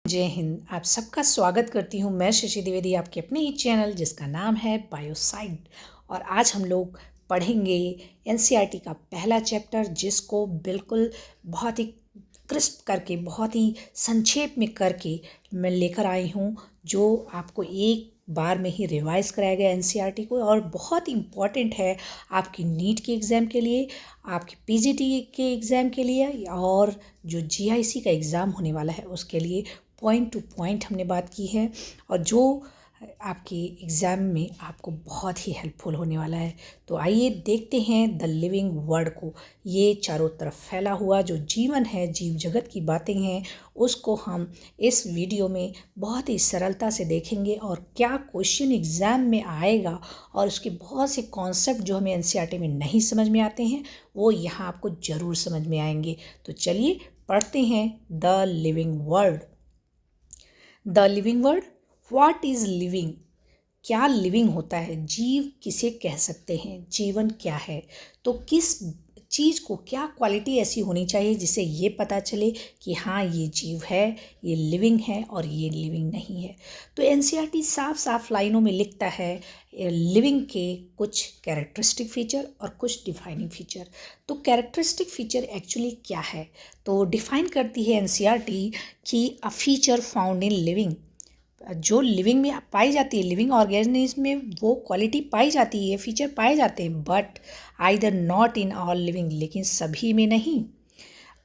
जय हिंद। आप सबका स्वागत करती हूँ। मैं शशि द्विवेदी, आपके अपने ही चैनल जिसका नाम है बायोसाइड। और आज हम लोग पढ़ेंगे एनसीईआरटी का पहला चैप्टर, जिसको बिल्कुल बहुत ही क्रिस्प करके, बहुत ही संक्षेप में करके मैं लेकर आई हूँ, जो आपको एक बार में ही रिवाइज़ कराया गया एनसीईआरटी को, और बहुत इम्पॉर्टेंट है आपकी नीट के एग्ज़ाम के लिए, आपके पीजीटी के एग्ज़ाम के लिए, और जो जीआईसी का एग्ज़ाम होने वाला है उसके लिए। पॉइंट टू पॉइंट हमने बात की है, और जो आपके एग्ज़ाम में आपको बहुत ही हेल्पफुल होने वाला है। तो आइए देखते हैं द लिविंग वर्ड को। ये चारों तरफ फैला हुआ जो जीवन है, जीव जगत की बातें हैं, उसको हम इस वीडियो में बहुत ही सरलता से देखेंगे, और क्या क्वेश्चन एग्ज़ाम में आएगा, और उसके बहुत से कॉन्सेप्ट जो हमें एनसीईआरटी में नहीं समझ में आते हैं वो यहाँ आपको ज़रूर समझ में आएंगे। तो चलिए पढ़ते हैं the living word. The living word. What is living? क्या लिविंग होता है? जीव किसे कह सकते हैं? जीवन क्या है? तो किस चीज़ को क्या क्वालिटी ऐसी होनी चाहिए जिससे ये पता चले कि हाँ ये जीव है, ये लिविंग है, और ये लिविंग नहीं है। तो एनसीईआरटी साफ साफ लाइनों में लिखता है लिविंग के कुछ कैरेक्टरिस्टिक फीचर और कुछ डिफाइनिंग फीचर। तो कैरेक्टरिस्टिक फीचर एक्चुअली क्या है? तो डिफाइन करती है एनसीईआरटी कि a feature found in living, जो लिविंग में पाई जाती है, लिविंग ऑर्गेनिज्म में वो क्वालिटी पाई जाती है, फीचर पाए जाते हैं, but either not in all living, लेकिन सभी में नहीं।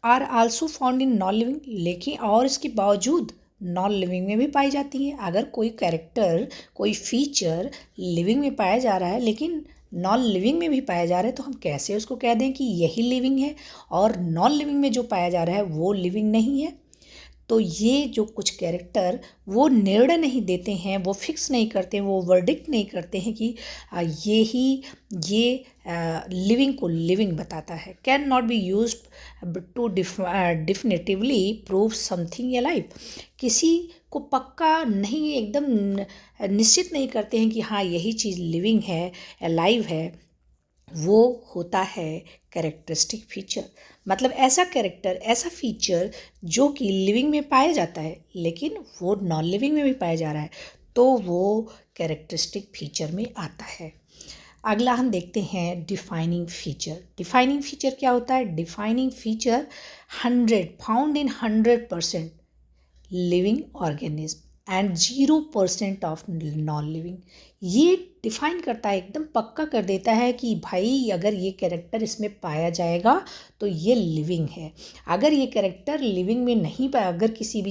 Are also found in non living, लेकिन और इसके बावजूद नॉन लिविंग में भी पाई जाती हैं। अगर कोई कैरेक्टर, कोई फीचर लिविंग में पाया जा रहा है लेकिन नॉन लिविंग में भी पाया जा रहा है, तो हम कैसे उसको कह दें कि यही लिविंग है, और नॉन लिविंग में जो पाया जा रहा है वो लिविंग नहीं है? तो ये जो कुछ कैरेक्टर वो निर्णय नहीं देते हैं, वो फिक्स नहीं करते हैं, वो वर्डिक्ट नहीं करते हैं कि ये लिविंग को लिविंग बताता है। Can not be use to definitively prove something alive. किसी को पक्का नहीं, एकदम निश्चित नहीं करते हैं कि हाँ यही चीज़ लिविंग है, अलाइव है। वो होता है कैरेक्टरिस्टिक फीचर। मतलब ऐसा कैरेक्टर, ऐसा फीचर जो कि लिविंग में पाया जाता है लेकिन वो नॉन लिविंग में भी पाया जा रहा है, तो वो कैरेक्टरिस्टिक फीचर में आता है। अगला हम देखते हैं डिफाइनिंग फीचर। डिफाइनिंग फीचर क्या होता है? Defining feature 100 found in 100% living organism and 0% of non living. ये डिफाइन करता है, एकदम पक्का कर देता है कि भाई अगर ये कैरेक्टर इसमें पाया जाएगा तो ये लिविंग है। अगर ये कैरेक्टर लिविंग में नहीं पाया, अगर किसी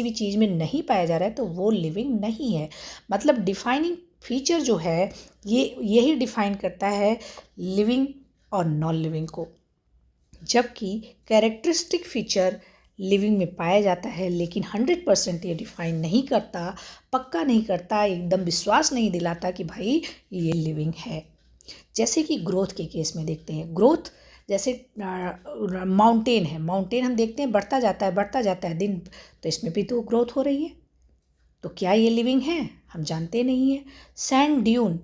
भी चीज़ में नहीं पाया जा रहा है तो वो लिविंग नहीं है। मतलब डिफाइनिंग फीचर जो है ये यही डिफाइन करता है लिविंग और नॉन लिविंग को, जबकि कैरेक्टरिस्टिक फीचर लिविंग में पाया जाता है लेकिन 100% ये डिफाइन नहीं करता, पक्का नहीं करता, एकदम विश्वास नहीं दिलाता कि भाई ये लिविंग है। जैसे कि ग्रोथ के केस में देखते हैं। ग्रोथ जैसे माउंटेन है, माउंटेन हम देखते हैं बढ़ता जाता है दिन, तो इसमें भी तो ग्रोथ हो रही है। तो क्या ये लिविंग है? हम जानते नहीं हैं। सैंड ड्यून,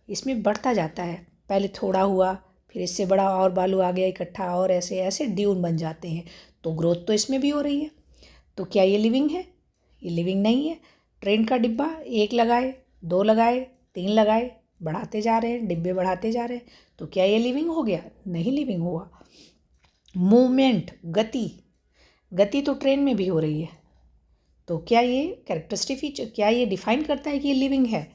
इसमें बढ़ता जाता है, पहले थोड़ा हुआ, फिर इससे बड़ा और बालू आ गया इकट्ठा, और ऐसे ऐसे ड्यून बन जाते हैं, तो ग्रोथ तो इसमें भी हो रही है। तो क्या ये लिविंग है? ये लिविंग नहीं है। ट्रेन का डिब्बा, 1 लगाए, 2 लगाए, 3 लगाए, बढ़ाते जा रहे हैं, डिब्बे बढ़ाते जा रहे हैं, तो क्या ये लिविंग हो गया? नहीं लिविंग हुआ। मूवमेंट, गति, गति तो ट्रेन में भी हो रही है, तो क्या ये कैरेक्टरिस्टिक फीचर, क्या ये डिफाइन करता है कि ये लिविंग है?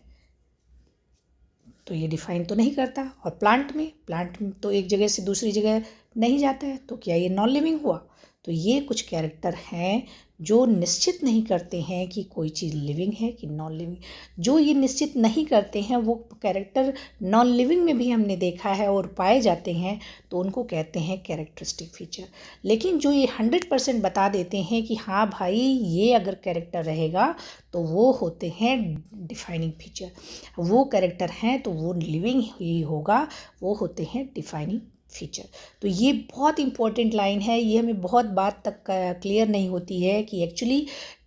तो ये डिफाइन तो नहीं करता। और प्लांट में तो एक जगह से दूसरी जगह नहीं जाता है, तो क्या ये नॉन लिविंग हुआ? तो ये कुछ कैरेक्टर हैं जो निश्चित नहीं करते हैं कि कोई चीज़ लिविंग है कि नॉन लिविंग। जो ये निश्चित नहीं करते हैं वो कैरेक्टर नॉन लिविंग में भी हमने देखा है और पाए जाते हैं, तो उनको कहते हैं कैरेक्टरिस्टिक फीचर। लेकिन जो ये 100% बता देते हैं कि हाँ भाई ये अगर कैरेक्टर रहेगा तो वो होते हैं डिफाइनिंग फीचर। वो कैरेक्टर हैं तो वो लिविंग ही होगा, वो होते हैं डिफाइनिंग फीचर। तो ये बहुत इंपॉर्टेंट लाइन है, ये हमें बहुत बात तक क्लियर नहीं होती है कि एक्चुअली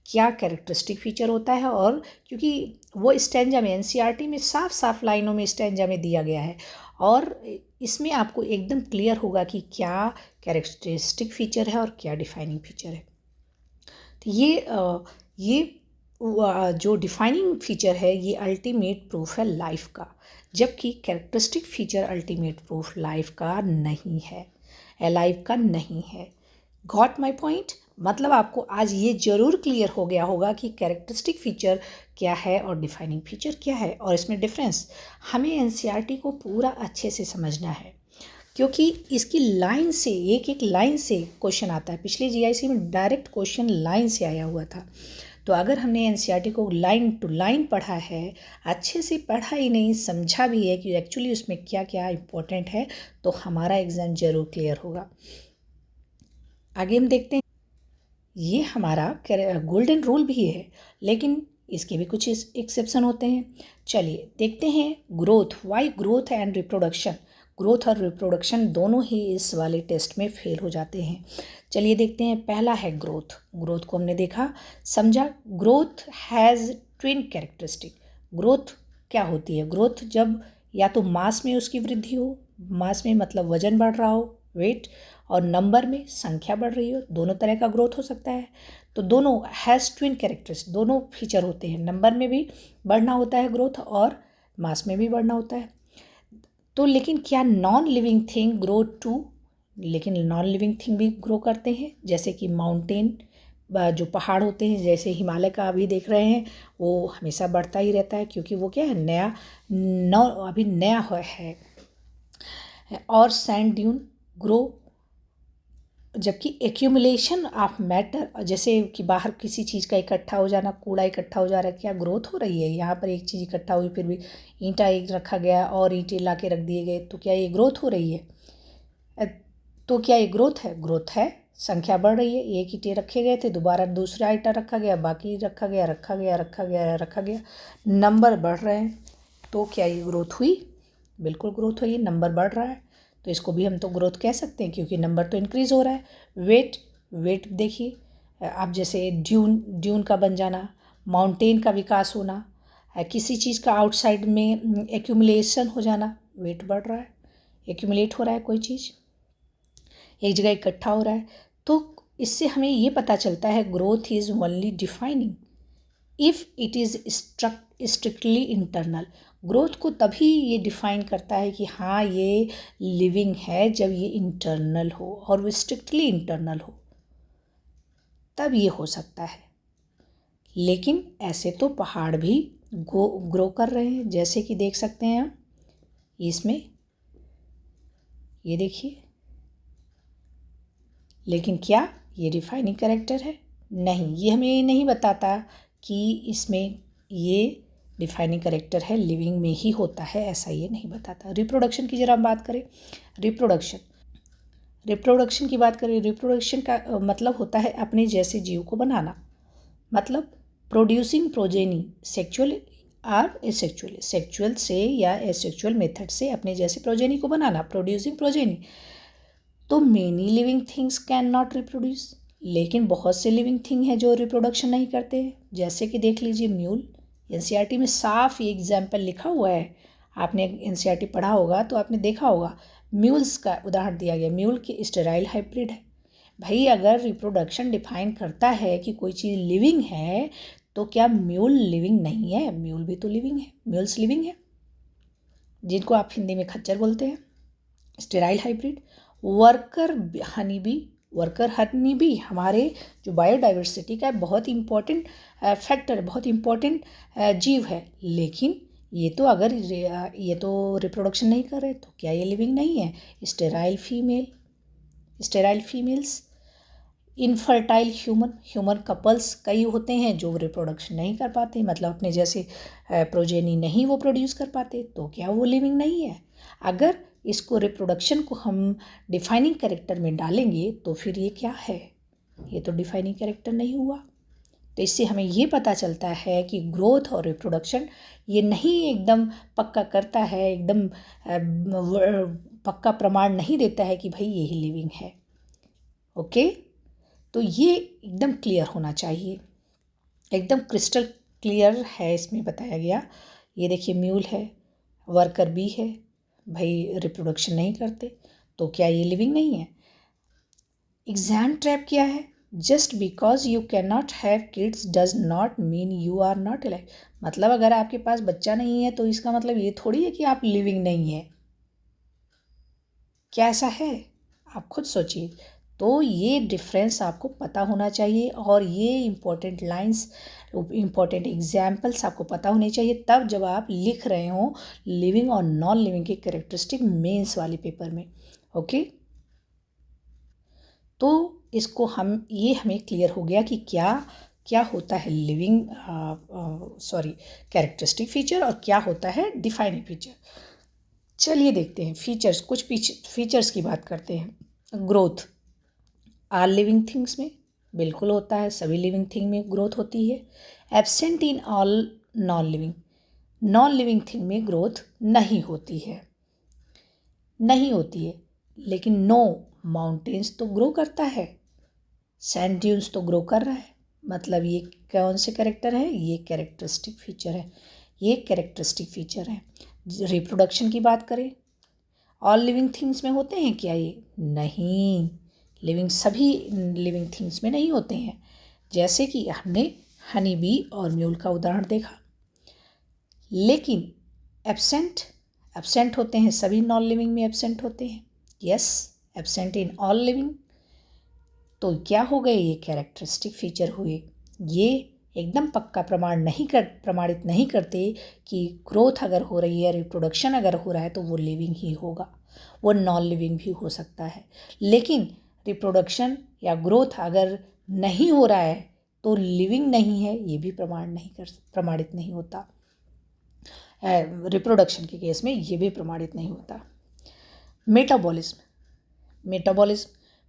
क्या कैरेक्टरिस्टिक फीचर होता है। और क्योंकि वो स्टैंजा में, एनसीईआरटी में साफ साफ लाइनों में स्टैंजा में दिया गया है, और इसमें आपको एकदम क्लियर होगा कि क्या कैरेक्टरिस्टिक फीचर है और क्या डिफाइनिंग फीचर है। तो ये जो डिफाइनिंग फीचर है ये अल्टीमेट प्रूफ है लाइफ का, जबकि characteristic feature ultimate proof life का नहीं है, लाइफ का नहीं है। Got my point? मतलब आपको आज ये ज़रूर क्लियर हो गया होगा कि कैरेक्टरिस्टिक फीचर क्या है और डिफाइनिंग फीचर क्या है, और इसमें डिफरेंस हमें एनसीईआरटी को पूरा अच्छे से समझना है, क्योंकि इसकी लाइन से एक एक लाइन से क्वेश्चन आता है। पिछले जीआईसी में डायरेक्ट क्वेश्चन लाइन से आया हुआ था। तो अगर हमने एनसीईआरटी को लाइन टू लाइन पढ़ा है, अच्छे से पढ़ा ही नहीं, समझा भी है कि एक्चुअली उसमें क्या क्या इंपॉर्टेंट है, तो हमारा एग्ज़ाम ज़रूर क्लियर होगा। आगे हम देखते हैं, ये हमारा गोल्डन रूल भी है, लेकिन इसके भी कुछ एक्सेप्शन होते हैं। चलिए देखते हैं growth, why growth and reproduction. Growth और रिप्रोडक्शन दोनों ही इस वाले टेस्ट में फेल हो जाते हैं। चलिए देखते हैं, पहला है ग्रोथ। ग्रोथ को हमने देखा, समझा। Growth has twin characteristic. Growth क्या होती है? ग्रोथ जब या तो मास में उसकी वृद्धि हो, मास में मतलब वजन बढ़ रहा हो, वेट, और नंबर में संख्या बढ़ रही हो, दोनों तरह का ग्रोथ हो सकता है। तो दोनों हैज़ ट्विन कैरेक्टर्स, दोनों फीचर होते हैं, नंबर में भी बढ़ना होता है ग्रोथ और मास में भी बढ़ना होता है। तो लेकिन क्या non living thing grow too? लेकिन नॉन लिविंग थिंग भी ग्रो करते हैं, जैसे कि माउंटेन, जो पहाड़ होते हैं, जैसे हिमालय का अभी देख रहे हैं, वो हमेशा बढ़ता ही रहता है, क्योंकि वो क्या है, नया अभी नया है। और सैंड ड्यून ग्रो, जबकि एक्यूमुलेशन ऑफ मैटर, जैसे कि बाहर किसी चीज़ का इकट्ठा हो जाना, कूड़ा इकट्ठा हो जा रहा है, क्या ग्रोथ हो रही है? यहाँ पर एक चीज़ इकट्ठा हुई, फिर भी ईंटा एक रखा गया और ईंटें ला के रख दिए गए, तो क्या ये ग्रोथ हो रही है? तो क्या ये ग्रोथ है? ग्रोथ है, संख्या बढ़ रही है। एक ईंटें रखे गए थे, दोबारा दूसरा ईंटा रखा गया, बाकी रखा गया, रखा गया, रखा गया, रखा गया, नंबर बढ़ रहे हैं, तो क्या ये ग्रोथ हुई? बिल्कुल ग्रोथ हुई, नंबर बढ़ रहा है, तो इसको भी हम तो ग्रोथ कह सकते हैं, क्योंकि नंबर तो इंक्रीज़ हो रहा है। वेट, वेट देखिए आप, जैसे ड्यून का बन जाना, माउंटेन का विकास होना, किसी चीज़ का आउटसाइड में एक्यूमुलेशन हो जाना, वेट बढ़ रहा है, एक्यूमुलेट हो रहा है, कोई चीज़ एक जगह इकट्ठा हो रहा है। तो इससे हमें ये पता चलता है growth is only defining if it is strictly internal. Growth को तभी ये डिफाइन करता है कि हाँ ये लिविंग है, जब ये इंटरनल हो, और वो स्ट्रिक्टली इंटरनल हो, तब ये हो सकता है। लेकिन ऐसे तो पहाड़ भी ग्रो कर रहे हैं, जैसे कि देख सकते हैं हम इसमें, ये देखिए। लेकिन क्या ये डिफाइनिंग कैरेक्टर है? नहीं, ये हमें ये नहीं बताता कि इसमें ये डिफाइनिंग कैरेक्टर है, लिविंग में ही होता है, ऐसा ये नहीं बताता। रिप्रोडक्शन की जरा हम बात करें। रिप्रोडक्शन की बात करें, रिप्रोडक्शन का मतलब होता है अपने जैसे जीव को बनाना, मतलब प्रोड्यूसिंग प्रोजेनी, सेक्चुअल और एसेक्चुअल, सेक्चुअल से या एसेक्चुअल मेथड से अपने जैसे प्रोजेनी को बनाना, प्रोड्यूसिंग प्रोजेनी। तो many living things can not reproduce, लेकिन बहुत से लिविंग थिंग हैं जो रिप्रोडक्शन नहीं करते हैं, जैसे कि देख लीजिए म्यूल। एनसीईआरटी में साफ ये एग्जाम्पल लिखा हुआ है, आपने एनसीईआरटी पढ़ा होगा तो आपने देखा होगा, म्यूल्स का उदाहरण दिया गया, म्यूल की स्टेराइल हाइब्रिड है। भाई अगर रिप्रोडक्शन डिफाइन करता है कि कोई चीज़ लिविंग है, तो क्या म्यूल लिविंग नहीं है? म्यूल भी तो लिविंग है, म्यूल्स लिविंग है, जिनको आप हिंदी में खच्चर बोलते हैं। Sterile hybrid. Worker honey bee हमारे जो बायोडाइवर्सिटी का बहुत इम्पॉर्टेंट फैक्टर है, बहुत इम्पॉर्टेंट जीव है, लेकिन ये तो अगर ये तो रिप्रोडक्शन नहीं कर रहे, तो क्या ये लिविंग नहीं है? Sterile females. Infertile human couples कई होते हैं जो रिप्रोडक्शन नहीं कर पाते, मतलब अपने जैसे प्रोजेनी नहीं वो प्रोड्यूस कर पाते, तो क्या वो लिविंग नहीं है? अगर इसको रिप्रोडक्शन को हम डिफाइनिंग कैरेक्टर में डालेंगे तो फिर ये क्या है? ये तो डिफाइनिंग कैरेक्टर नहीं हुआ। तो इससे हमें ये पता चलता है कि ग्रोथ और रिप्रोडक्शन ये नहीं एकदम पक्का करता है, एकदम पक्का प्रमाण नहीं देता है कि भाई यही लिविंग है। ओके, तो ये एकदम क्लियर होना चाहिए, एकदम क्रिस्टल क्लियर है इसमें बताया गया। ये देखिए म्यूल है, वर्कर बी है, भाई रिप्रोडक्शन नहीं करते, तो क्या ये लिविंग नहीं है? एग्जाम ट्रैप क्या है? Just because you can not have kids does not mean you are not alive. मतलब अगर आपके पास बच्चा नहीं है तो इसका मतलब ये थोड़ी है कि आप लिविंग नहीं है। क्या ऐसा है? आप खुद सोचिए। तो ये डिफरेंस आपको पता होना चाहिए और ये इम्पोर्टेंट लाइंस, इम्पोर्टेंट एग्जाम्पल्स आपको पता होने चाहिए तब जब आप लिख रहे हो लिविंग और नॉन लिविंग के कैरेक्टरिस्टिक मेंस वाले पेपर में। ओके, तो इसको हमें क्लियर हो गया कि क्या क्या होता है लिविंग कैरेक्टरिस्टिक फीचर और क्या होता है डिफाइनिंग फीचर। चलिए देखते हैं फीचर्स, कुछ फीचर्स की बात करते हैं। ग्रोथ ऑल लिविंग थिंग्स में बिल्कुल होता है, सभी लिविंग थिंग में ग्रोथ होती है। Absent in all non living, non living thing में ग्रोथ नहीं होती है, नहीं होती है। लेकिन नो माउंटेन्स तो ग्रो करता है, सैंड ड्यून्स तो ग्रो कर रहा है। मतलब ये कौन से कैरेक्टर है? ये कैरेक्टरिस्टिक फीचर है, ये कैरेक्टरिस्टिक फीचर है। रिप्रोडक्शन की बात करें, ऑल लिविंग थिंग्स में होते हैं क्या ये? नहीं, सभी लिविंग थिंग्स में नहीं होते हैं। जैसे कि हमने हनी बी और म्यूल का उदाहरण देखा। लेकिन एब्सेंट होते हैं, सभी नॉन लिविंग में एब्सेंट होते हैं। Yes, absent in all living. तो क्या हो गए? ये कैरेक्टरिस्टिक फीचर हुए। ये एकदम पक्का प्रमाणित नहीं करते कि ग्रोथ अगर हो रही है, रिप्रोडक्शन अगर हो रहा है तो वो लिविंग ही होगा, वो नॉन लिविंग भी हो सकता है। लेकिन रिप्रोडक्शन या ग्रोथ अगर नहीं हो रहा है तो लिविंग नहीं है, ये भी प्रमाणित नहीं होता। रिप्रोडक्शन के केस में ये भी प्रमाणित नहीं होता।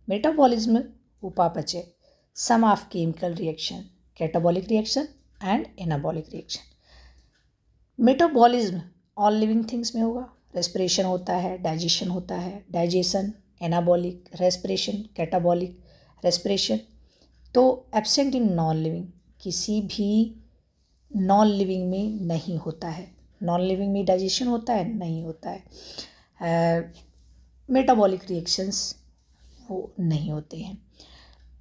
मेटाबॉलिज्म उपापचय, sum of chemical reaction, catabolic reaction and anabolic reaction. Metabolism all living things में होगा, रेस्पिरेशन होता है, डाइजेशन होता है, digestion, anabolic, respiration, catabolic, respiration. तो एब्सेंट इन नॉन लिविंग, किसी भी नॉन लिविंग में नहीं होता है। नॉन लिविंग में डाइजेशन होता है? नहीं होता है। मेटाबॉलिक रिएक्शंस वो नहीं होते हैं।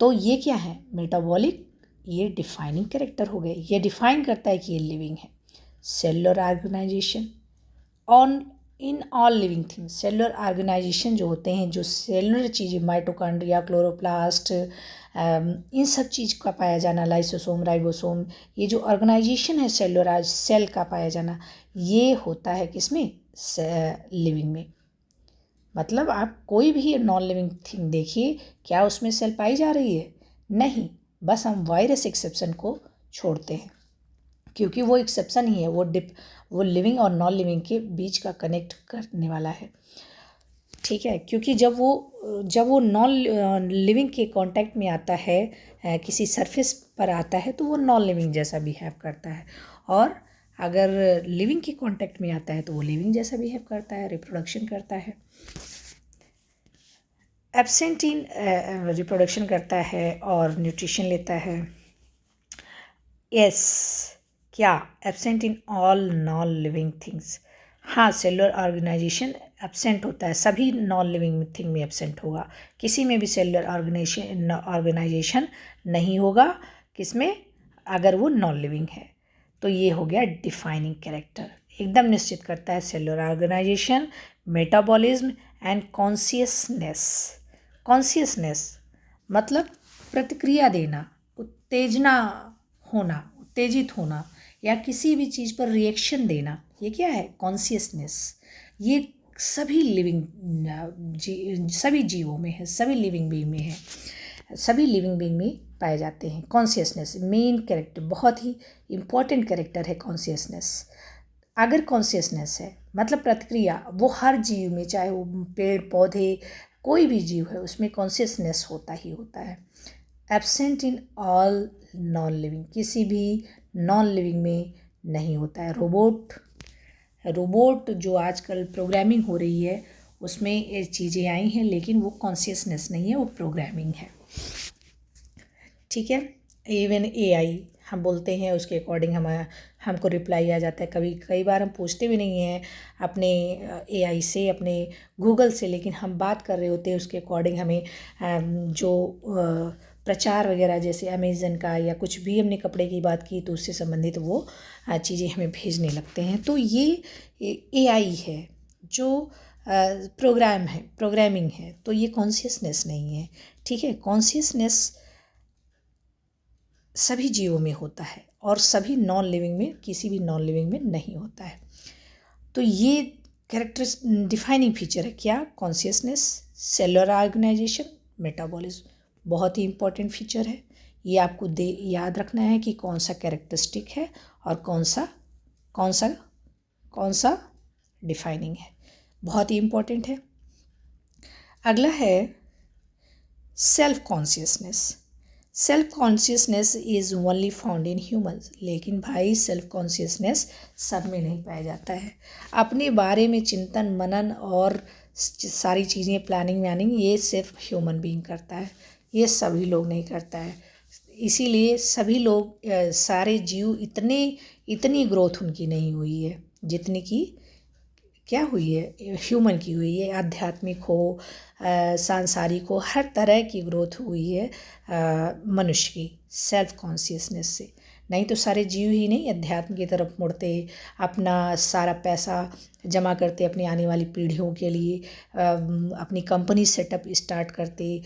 तो ये क्या है? मेटाबॉलिक, ये डिफाइनिंग कैरेक्टर हो गए, ये डिफाइन करता है कि ये लिविंग है। Cellular organisation on in all living things, cellular organisation जो होते हैं, जो सेलुलर चीज़ें, माइटोकॉन्ड्रिया, क्लोरोप्लास्ट, इन सब चीज़ का पाया जाना, लाइसोसोम, राइबोसोम, ये जो ऑर्गेनाइजेशन है सेलुलर सेल का पाया जाना, ये होता है किसमें? लिविंग में। मतलब आप कोई भी नॉन लिविंग थिंग देखिए, क्या उसमें सेल पाई जा रही है? नहीं, बस हम वायरस एक्सेप्शन को छोड़ते हैं क्योंकि वो एक्सेप्शन ही है, वो लिविंग और नॉन लिविंग के बीच का कनेक्ट करने वाला है। ठीक है, क्योंकि जब वो नॉन लिविंग के कांटेक्ट में आता है, किसी सरफेस पर आता है, तो वो नॉन लिविंग जैसा बिहेव करता है। और अगर लिविंग के कांटेक्ट में आता है तो वो लिविंग जैसा बिहेव करता है, रिप्रोडक्शन करता है। एब्सेंट इन रिप्रोडक्शन करता है और न्यूट्रिशन लेता है। यस, क्या? Absent in all non living things. हाँ, सेलुलर ऑर्गेनाइजेशन एब्सेंट होता है, सभी नॉन लिविंग थिंग में एब्सेंट होगा, किसी में भी सेलुलर ऑर्गेनाइजेशन नहीं होगा, किसमें? अगर वो नॉन लिविंग है। तो ये हो गया डिफाइनिंग कैरेक्टर, एकदम निश्चित करता है cellular organisation, metabolism and consciousness मतलब प्रतिक्रिया देना, उत्तेजित होना या किसी भी चीज़ पर रिएक्शन देना, ये क्या है? कॉन्शियसनेस। ये सभी सभी जीवों में है, सभी लिविंग बीइंग में है, सभी लिविंग बीइंग में पाए जाते हैं। कॉन्शियसनेस मेन कैरेक्टर, बहुत ही इम्पॉर्टेंट कैरेक्टर है कॉन्शियसनेस। अगर कॉन्शियसनेस है मतलब प्रतिक्रिया, वो हर जीव में, चाहे वो पेड़ पौधे कोई भी जीव है, उसमें कॉन्शियसनेस होता ही होता है। Absent in all non living, किसी भी नॉन लिविंग में नहीं होता है। रोबोट जो आजकल प्रोग्रामिंग हो रही है उसमें ये चीज़ें आई हैं, लेकिन वो कॉन्शियसनेस नहीं है, वो प्रोग्रामिंग है। ठीक है, इवन एआई हम बोलते हैं, उसके अकॉर्डिंग हमको रिप्लाई आ जाता है। कई बार हम पूछते भी नहीं हैं अपने एआई से, अपने गूगल से, लेकिन हम बात कर रहे होते हैं, उसके अकॉर्डिंग हमें जो प्रचार वगैरह जैसे अमेज़न का या कुछ भी हमने कपड़े की बात की तो उससे संबंधित वो चीज़ें हमें भेजने लगते हैं। तो ये एआई है जो प्रोग्रामिंग है, तो ये कॉन्शियसनेस नहीं है। ठीक है, कॉन्शियसनेस सभी जीवों में होता है और सभी नॉन लिविंग में, किसी भी नॉन लिविंग में नहीं होता है। तो ये कैरेक्टर डिफाइनिंग फीचर है क्या? कॉन्शियसनेस, सेलुलर ऑर्गेनाइजेशन, मेटाबॉलिज्म, बहुत ही इंपॉर्टेंट फीचर है। ये आपको याद रखना है कि कौन सा कैरेक्टरिस्टिक है और कौन सा कौन सा डिफाइनिंग है, बहुत ही इंपॉर्टेंट है। अगला है self consciousness. Self consciousness is only found in humans, लेकिन भाई सेल्फ कॉन्शियसनेस सब में नहीं पाया जाता है। अपने बारे में चिंतन मनन और सारी चीज़ें प्लानिंग व्लानिंग ये सिर्फ ह्यूमन बीइंग करता है, ये सभी लोग नहीं करता है। इसीलिए सभी लोग सारे जीव इतनी ग्रोथ उनकी नहीं हुई है जितनी की क्या हुई है ह्यूमन की हुई है। आध्यात्मिक हो, सांसारिक हो, हर तरह की ग्रोथ हुई है मनुष्य की सेल्फ कॉन्शियसनेस से। नहीं तो सारे जीव ही नहीं अध्यात्म की तरफ मुड़ते, अपना सारा पैसा जमा करते अपनी आने वाली पीढ़ियों के लिए, अपनी कंपनी सेटअप स्टार्ट करते।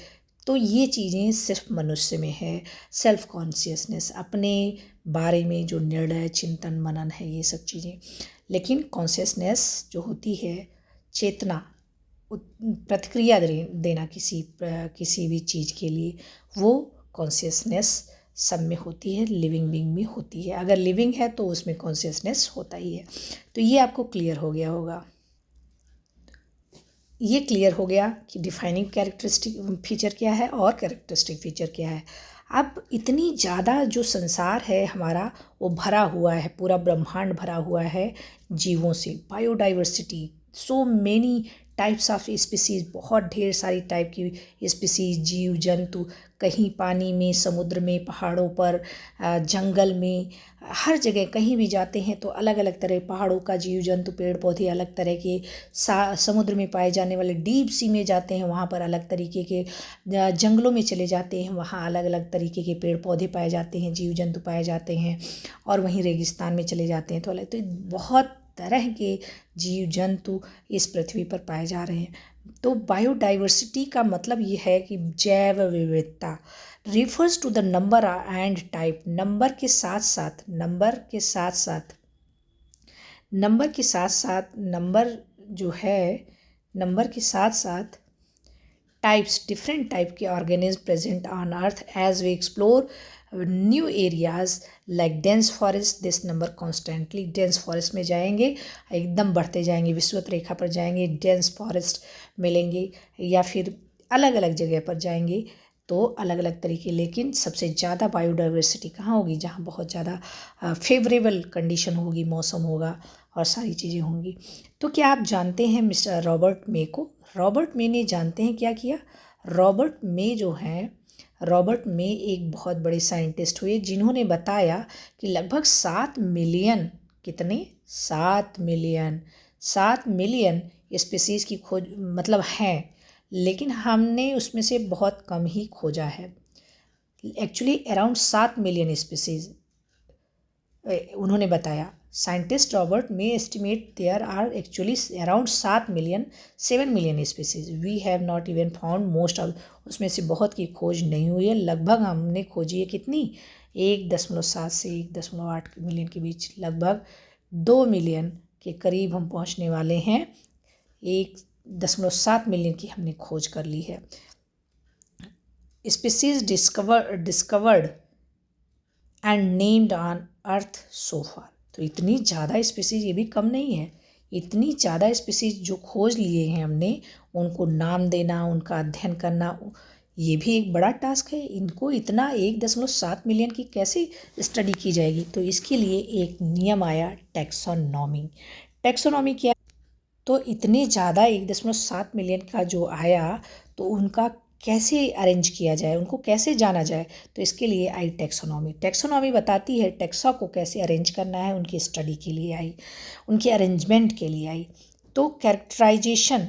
तो ये चीज़ें सिर्फ मनुष्य में है, सेल्फ कॉन्शियसनेस, अपने बारे में जो निर्णय चिंतन मनन है ये सब चीज़ें। लेकिन कॉन्शियसनेस जो होती है, चेतना, प्रतिक्रिया देना किसी भी चीज़ के लिए, वो कॉन्शियसनेस सब में होती है, लिविंग बीइंग में होती है। अगर लिविंग है तो उसमें कॉन्शियसनेस होता ही है। तो ये आपको क्लियर हो गया होगा। ये क्लियर हो गया कि डिफाइनिंग कैरेक्टरिस्टिक फीचर क्या है और कैरेक्टरिस्टिक फीचर क्या है। अब इतनी ज़्यादा जो संसार है हमारा वो भरा हुआ है, पूरा ब्रह्मांड भरा हुआ है जीवों से, biodiversity, so many types of species, बहुत ढेर सारी टाइप की स्पीसीज़, जीव जंतु, कहीं पानी में, समुद्र में, पहाड़ों पर, जंगल में, हर जगह कहीं भी जाते हैं तो अलग अलग तरह पहाड़ों का जीव जंतु पेड़ पौधे अलग तरह के, समुद्र में पाए जाने वाले डीप सी में जाते हैं वहाँ पर अलग तरीके के, जंगलों में चले जाते हैं वहाँ अलग अलग तरीके के पेड़ पौधे पाए जाते हैं, जीव जंतु पाए जाते हैं। और वहीं रेगिस्तान में चले जाते हैं तो अलग, तो बहुत तरह के जीव जंतु इस पृथ्वी पर पाए जा रहे हैं। तो बायोडाइवर्सिटी का मतलब ये है कि जैव विविधता refers to the number and type, number के साथ साथ नंबर के साथ साथ टाइप्स, डिफरेंट टाइप के organism present on earth as we explore new areas like dense forest, this number constantly, dense forest में जाएंगे एकदम बढ़ते जाएंगे, विषुवत रेखा पर जाएंगे डेंस फॉरेस्ट मिलेंगे, या फिर अलग अलग जगह पर जाएंगे तो अलग अलग तरीके। लेकिन सबसे ज़्यादा बायोडाइवर्सिटी कहाँ होगी? जहाँ बहुत ज़्यादा फेवरेबल कंडीशन होगी, मौसम होगा और सारी चीज़ें होंगी। तो क्या आप जानते हैं मिस्टर रॉबर्ट मे को? रॉबर्ट मे ने जानते हैं क्या किया? रॉबर्ट मे एक बहुत बड़े साइंटिस्ट हुए जिन्होंने बताया कि लगभग 7 मिलियन, कितने? 7 मिलियन स्पीसीज़ की खोज मतलब हैं, लेकिन हमने उसमें से बहुत कम ही खोजा है। एक्चुअली अराउंड 7 मिलियन स्पीसीज़ उन्होंने बताया। Scientist Robert May estimate there are actually around 7 million species, we have not even found most of, उसमें से बहुत की खोज नहीं हुई है। लगभग हमने खोजी है कितनी? 1.7 से 1.8 मिलियन के बीच, लगभग 2 मिलियन के करीब हम पहुंचने वाले हैं। 1.7 मिलियन की हमने खोज कर ली है। Species discovered and named on earth so far, तो इतनी ज़्यादा स्पीसीज, ये भी कम नहीं है, इतनी ज़्यादा स्पीसीज जो खोज लिए हैं हमने, उनको नाम देना, उनका अध्ययन करना, ये भी एक बड़ा टास्क है। इनको इतना 1.7 मिलियन की कैसे स्टडी की जाएगी? तो इसके लिए एक नियम आया, टैक्सोनॉमी। टैक्सोनॉमी क्या? तो इतने ज़्यादा 1.7 मिलियन का जो आया तो उनका कैसे अरेंज किया जाए, उनको कैसे जाना जाए? तो इसके लिए आई टैक्सोनॉमी। टैक्सोनॉमी बताती है टैक्सा को कैसे अरेंज करना है, उनकी स्टडी के लिए आई, उनके अरेंजमेंट के लिए आई। तो कैरेक्टराइजेशन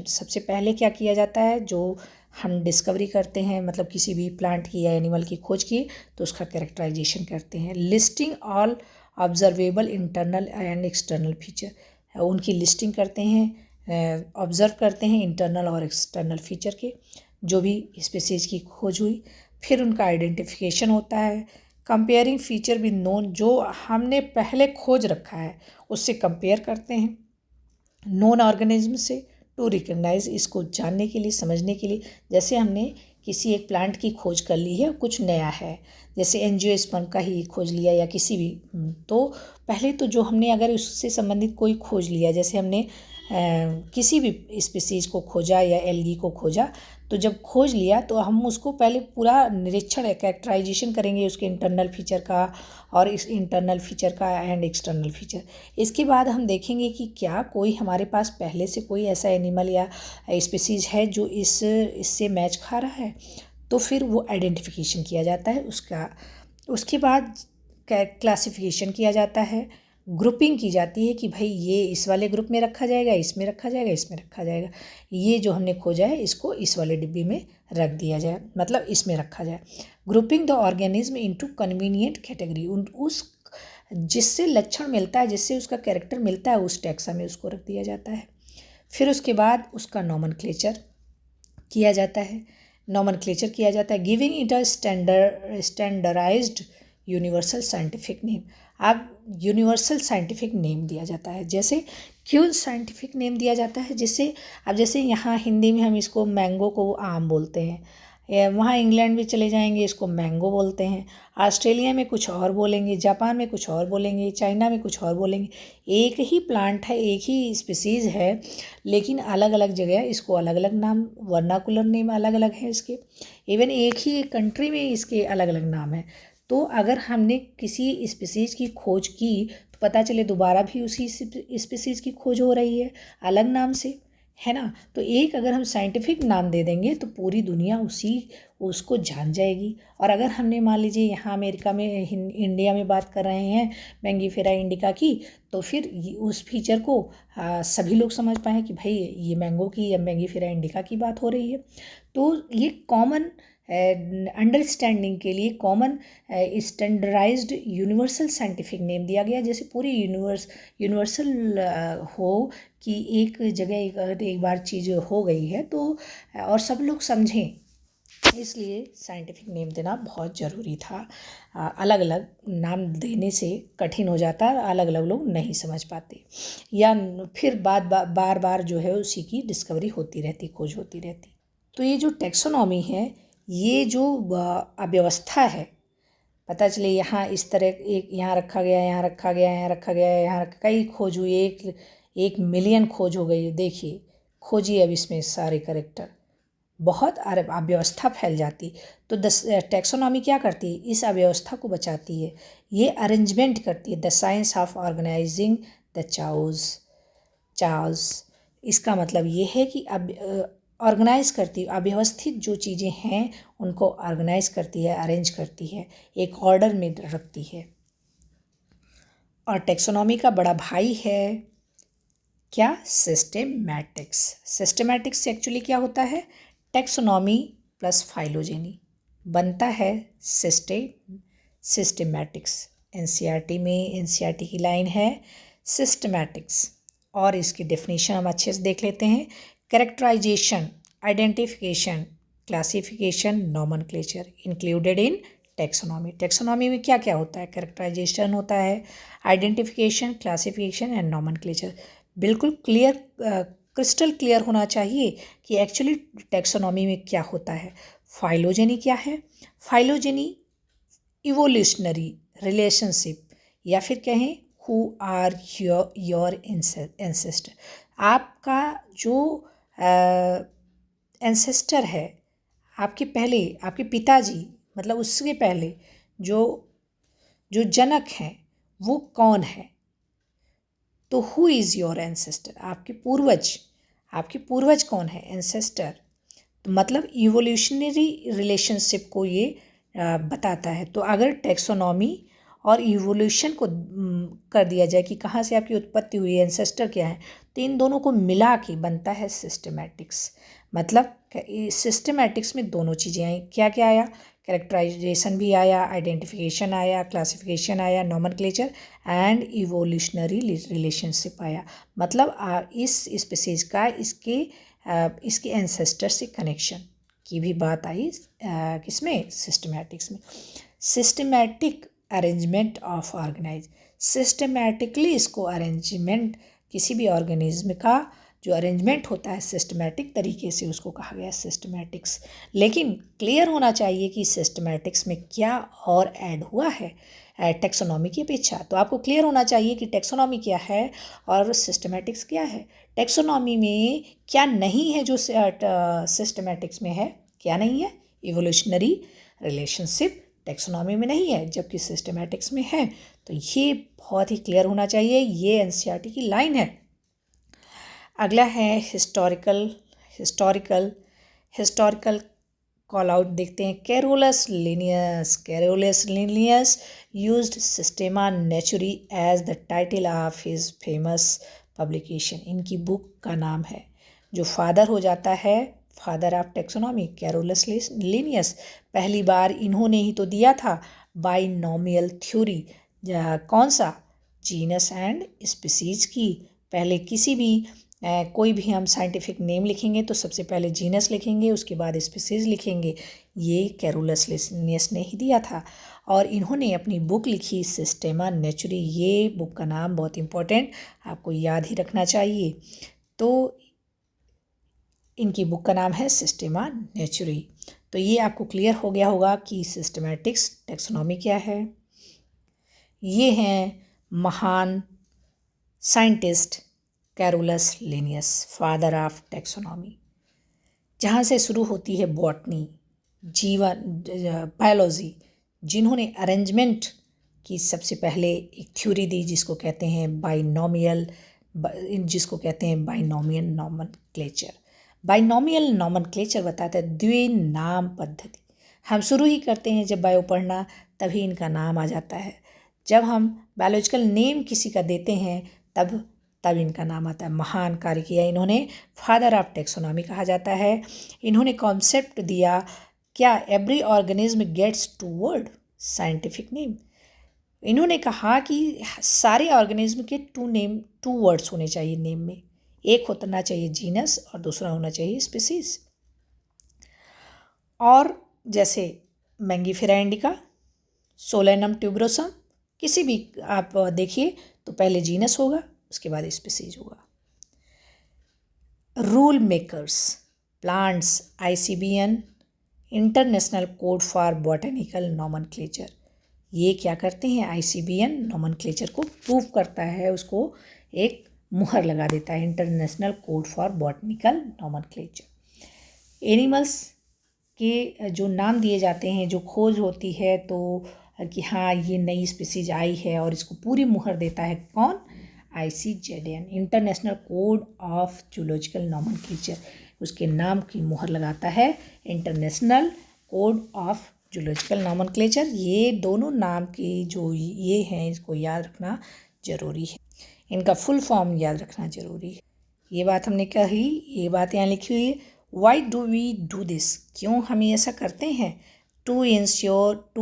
सबसे पहले क्या किया जाता है? जो हम डिस्कवरी करते हैं, मतलब किसी भी प्लांट की या एनिमल की खोज की तो उसका कैरेक्टराइजेशन करते हैं। Listing all observable internal and external feature, उनकी लिस्टिंग करते हैं, ऑब्जर्व करते हैं इंटरनल और एक्सटर्नल फीचर के जो भी स्पीसीज़ की खोज हुई। फिर उनका आइडेंटिफिकेशन होता है। कंपेयरिंग फीचर विद नोन, जो हमने पहले खोज रखा है उससे कंपेयर करते हैं नोन ऑर्गेनिज्म से, टू रिकग्नाइज, इसको जानने के लिए, समझने के लिए। जैसे हमने किसी एक प्लांट की खोज कर ली है, कुछ नया है, जैसे एंजियोस्पर्म का ही खोज लिया या किसी भी, तो पहले तो जो हमने अगर उससे संबंधित कोई खोज लिया, जैसे हमने किसी भी स्पीसीज़ को खोजा या एल्गी को खोजा, तो जब खोज लिया तो हम उसको पहले पूरा निरीक्षण, कैरेक्टराइजेशन करेंगे उसके इंटरनल फीचर का और इस इंटरनल फीचर का एंड एक्सटर्नल फीचर। इसके बाद हम देखेंगे कि क्या कोई हमारे पास पहले से कोई ऐसा एनिमल या स्पीसीज़ है जो इससे मैच खा रहा है, तो फिर वो आइडेंटिफिकेशन किया जाता है उसका। उसके बाद क्लासिफिकेशन किया जाता है, ग्रुपिंग की जाती है कि भाई ये इस वाले ग्रुप में रखा जाएगा, इसमें रखा जाएगा, इसमें रखा जाएगा, ये जो हमने खोजा है इसको इस वाले डिब्बे में रख दिया जाए, मतलब इसमें रखा जाए। Grouping the organism into convenient category, उस जिससे लक्षण मिलता है, जिससे उसका कैरेक्टर मिलता है, उस टैक्सा में उसको रख दिया जाता है। फिर उसके बाद उसका नॉमनक्लेचर किया जाता है, नॉमनक्लेचर किया जाता है, giving it a standardised universal scientific name. अब यूनिवर्सल साइंटिफिक नेम दिया जाता है। जैसे क्यों साइंटिफिक नेम दिया जाता है, जिससे अब जैसे यहाँ हिंदी में हम इसको मैंगो को आम बोलते हैं, वहाँ इंग्लैंड भी चले जाएंगे इसको मैंगो बोलते हैं, ऑस्ट्रेलिया में कुछ और बोलेंगे, जापान में कुछ और बोलेंगे, चाइना में कुछ और बोलेंगे। एक ही प्लांट है, एक ही स्पीसीज़ है, लेकिन अलग अलग जगह इसको अलग अलग नाम, वर्नाकुलर नेम अलग अलग है इसके। इवन एक ही कंट्री में इसके अलग अलग नाम है। तो अगर हमने किसी स्पीसीज़ की खोज की तो पता चले दोबारा भी उसी स्पीसीज़ की खोज हो रही है अलग नाम से, है ना। तो एक अगर हम साइंटिफिक नाम दे देंगे तो पूरी दुनिया उसको जान जाएगी। और अगर हमने मान लीजिए यहाँ अमेरिका में, इंडिया में बात कर रहे हैं मैंगीफेरा इंडिका की, तो फिर उस फीचर को सभी लोग समझ पाएँ कि भाई ये मैंगो की या मैंगीफेरा इंडिका की बात हो रही है। तो ये कॉमन अंडरस्टैंडिंग के लिए common standardised universal scientific name दिया गया, जैसे पूरी यूनिवर्सल हो कि एक जगह एक बार चीज़ हो गई है तो और सब लोग समझें, इसलिए साइंटिफिक नेम देना बहुत ज़रूरी था। अलग अलग नाम देने से कठिन हो जाता, अलग अलग लोग नहीं समझ पाते, या फिर बार बार जो है उसी की डिस्कवरी होती रहती, खोज होती रहती। तो ये जो टैक्सोनॉमी है, ये जो अव्यवस्था है, पता चले यहाँ इस तरह एक यहाँ रखा गया, यहाँ रखा गया, यहाँ रखा गया, यहाँ कई खोज हुई, एक मिलियन खोज हो गई। देखिए खोजिए अब इसमें सारे कैरेक्टर, बहुत अव्यवस्था फैल जाती। तो टैक्सोनॉमी क्या करती है, इस अव्यवस्था को बचाती है, ये अरेंजमेंट करती है। The science of organising the charge, इसका मतलब ये है कि अब ऑर्गेनाइज करती है, अव्यवस्थित जो चीज़ें हैं उनको ऑर्गेनाइज करती है, अरेंज करती है, एक ऑर्डर में रखती है। और टैक्सोनॉमी का बड़ा भाई है क्या, सिस्टेमैटिक्स। सिस्टेमैटिक्स एक्चुअली क्या होता है, टैक्सोनॉमी प्लस फाइलोजेनी बनता है सिस्टेमैटिक्स। एनसीईआरटी में, एनसीईआरटी की लाइन है सिस्टेमैटिक्स, और इसकी डेफिनेशन हम अच्छे से देख लेते हैं। Characterisation, identification, classification, nomenclature included in taxonomy. Taxonomy में क्या क्या होता है, कैरेक्टराइजेशन होता है, आइडेंटिफिकेशन, क्लासिफिकेशन एंड नॉमेनक्लेचर। बिल्कुल क्लियर, क्रिस्टल क्लियर होना चाहिए कि एक्चुअली टैक्सोनॉमी में क्या होता है। फाइलोजेनी क्या है, फाइलोजेनी इवोल्यूशनरी रिलेशनशिप, या फिर कहें हु आर योर एंसेस्टर। आपका जो एंसेस्टर है, आपके पहले, आपके पिताजी, मतलब उसके पहले जो जनक हैं वो कौन है। तो हु इज़ योर एंसेस्टर, आपके पूर्वज कौन है, एंसेस्टर। तो मतलब इवोल्यूशनरी रिलेशनशिप को ये बताता है। तो अगर टैक्सोनॉमी और इवोल्यूशन को कर दिया जाए कि कहाँ से आपकी उत्पत्ति हुई, एंसेस्टर क्या है, तो इन दोनों को मिला के बनता है सिस्टेमैटिक्स। मतलब सिस्टमैटिक्स में दोनों चीज़ें आई। क्या क्या आया? कैरेक्टराइजेशन भी आया, आइडेंटिफिकेशन आया, क्लासिफिकेशन आया, नॉमेनक्लेचर एंड इवोल्यूशनरी रिलेशनशिप आया। मतलब इस स्पीसीज का इसके एंसेस्टर से कनेक्शन की भी बात आई किसमें? सिस्टमैटिक्स में। Systematic arrangement of organise, systematically इसको अरेंजमेंट, किसी भी ऑर्गेनिज्म का जो अरेंजमेंट होता है सिस्टमैटिक तरीके से, उसको कहा गया सिस्टमैटिक्स। लेकिन क्लियर होना चाहिए कि सिस्टमैटिक्स में क्या और ऐड हुआ है टेक्सोनॉमी की अपेक्षा। तो आपको क्लियर होना चाहिए कि टेक्सोनॉमी क्या है और सिस्टमैटिक्स क्या है। टेक्सोनॉमी में क्या नहीं है जो सिस्टमैटिक्स में है? क्या नहीं है? इवोल्यूशनरी रिलेशनशिप टेक्सोनॉमी में नहीं है, जबकि सिस्टमैटिक्स में है। तो ये बहुत ही क्लियर होना चाहिए, ये एनसीईआरटी की लाइन है। अगला है हिस्टोरिकल कॉल आउट देखते हैं। Carolus Linnaeus used Systema Naturae as the title of his famous publication. इनकी बुक का नाम है, जो फादर हो जाता है, father of taxonomy, Carolus Linnaeus. पहली बार इन्होंने ही तो दिया था बाइनोमियल थ्योरी। कौन सा? जीनस एंड स्पीसीज की। पहले किसी भी कोई भी हम साइंटिफिक नेम लिखेंगे तो सबसे पहले जीनस लिखेंगे, उसके बाद स्पीसीज लिखेंगे। ये कैरोलस लिनियस ने ही दिया था। और इन्होंने अपनी बुक लिखी सिस्टेमा नेचुरी। ये बुक का नाम बहुत इंपॉर्टेंट, आपको याद ही रखना चाहिए। तो इनकी बुक का नाम है सिस्टेमा नेचुरी। तो ये आपको क्लियर हो गया होगा कि सिस्टमैटिक्स टेक्सोनॉमी क्या है। ये हैं महान scientist Carolus Linnaeus, father of taxonomy. जहाँ से शुरू होती है बॉटनी, जीवन, बायोलॉजी, जिन्होंने अरेंजमेंट की सबसे पहले एक थ्योरी दी जिसको कहते हैं बाइनोमियल नॉमेनक्लेचर। बाइनोमियल नॉमेनक्लेचर बताता है द्विनाम पद्धति। हम शुरू ही करते हैं जब बायो पढ़ना, तभी इनका नाम आ जाता है। जब हम बायोलॉजिकल नेम किसी का देते हैं तब इनका नाम आता है। महान कार्य किया इन्होंने, फादर ऑफ टेक्सोनॉमी कहा जाता है। इन्होंने कॉन्सेप्ट दिया, क्या every organism gets two word scientific name. इन्होंने कहा कि सारे ऑर्गेनिज्म के टू वर्ड्स होने चाहिए नेम में। एक होना चाहिए जीनस और दूसरा होना चाहिए स्पीसीज। और जैसे मैंगीफेरा इंडिका, सोलेनम ट्यूबरोसम, किसी भी आप देखिए तो पहले जीनस होगा, उसके बाद स्पीसीज होगा। Rule makers, plants, ICBN international code for botanical nomenclature. ये क्या करते हैं? ICBN नॉमेनक्लेचर को प्रूव करता है, उसको एक मुहर लगा देता है, international code for botanical nomenclature. Animals के जो नाम दिए जाते हैं, जो खोज होती है तो कि हाँ ये नई स्पीसीज आई है, और इसको पूरी मुहर देता है कौन? ICZN international code of zoological nomenclature. उसके नाम की मुहर लगाता है international code of zoological nomenclature. ये दोनों नाम के जो ये हैं, इसको याद रखना ज़रूरी है, इनका फुल फॉर्म याद रखना ज़रूरी है। ये बात हमने कही, ये बात यहाँ लिखी हुई है। Why do we do this? क्यों हम ऐसा करते हैं? To ensure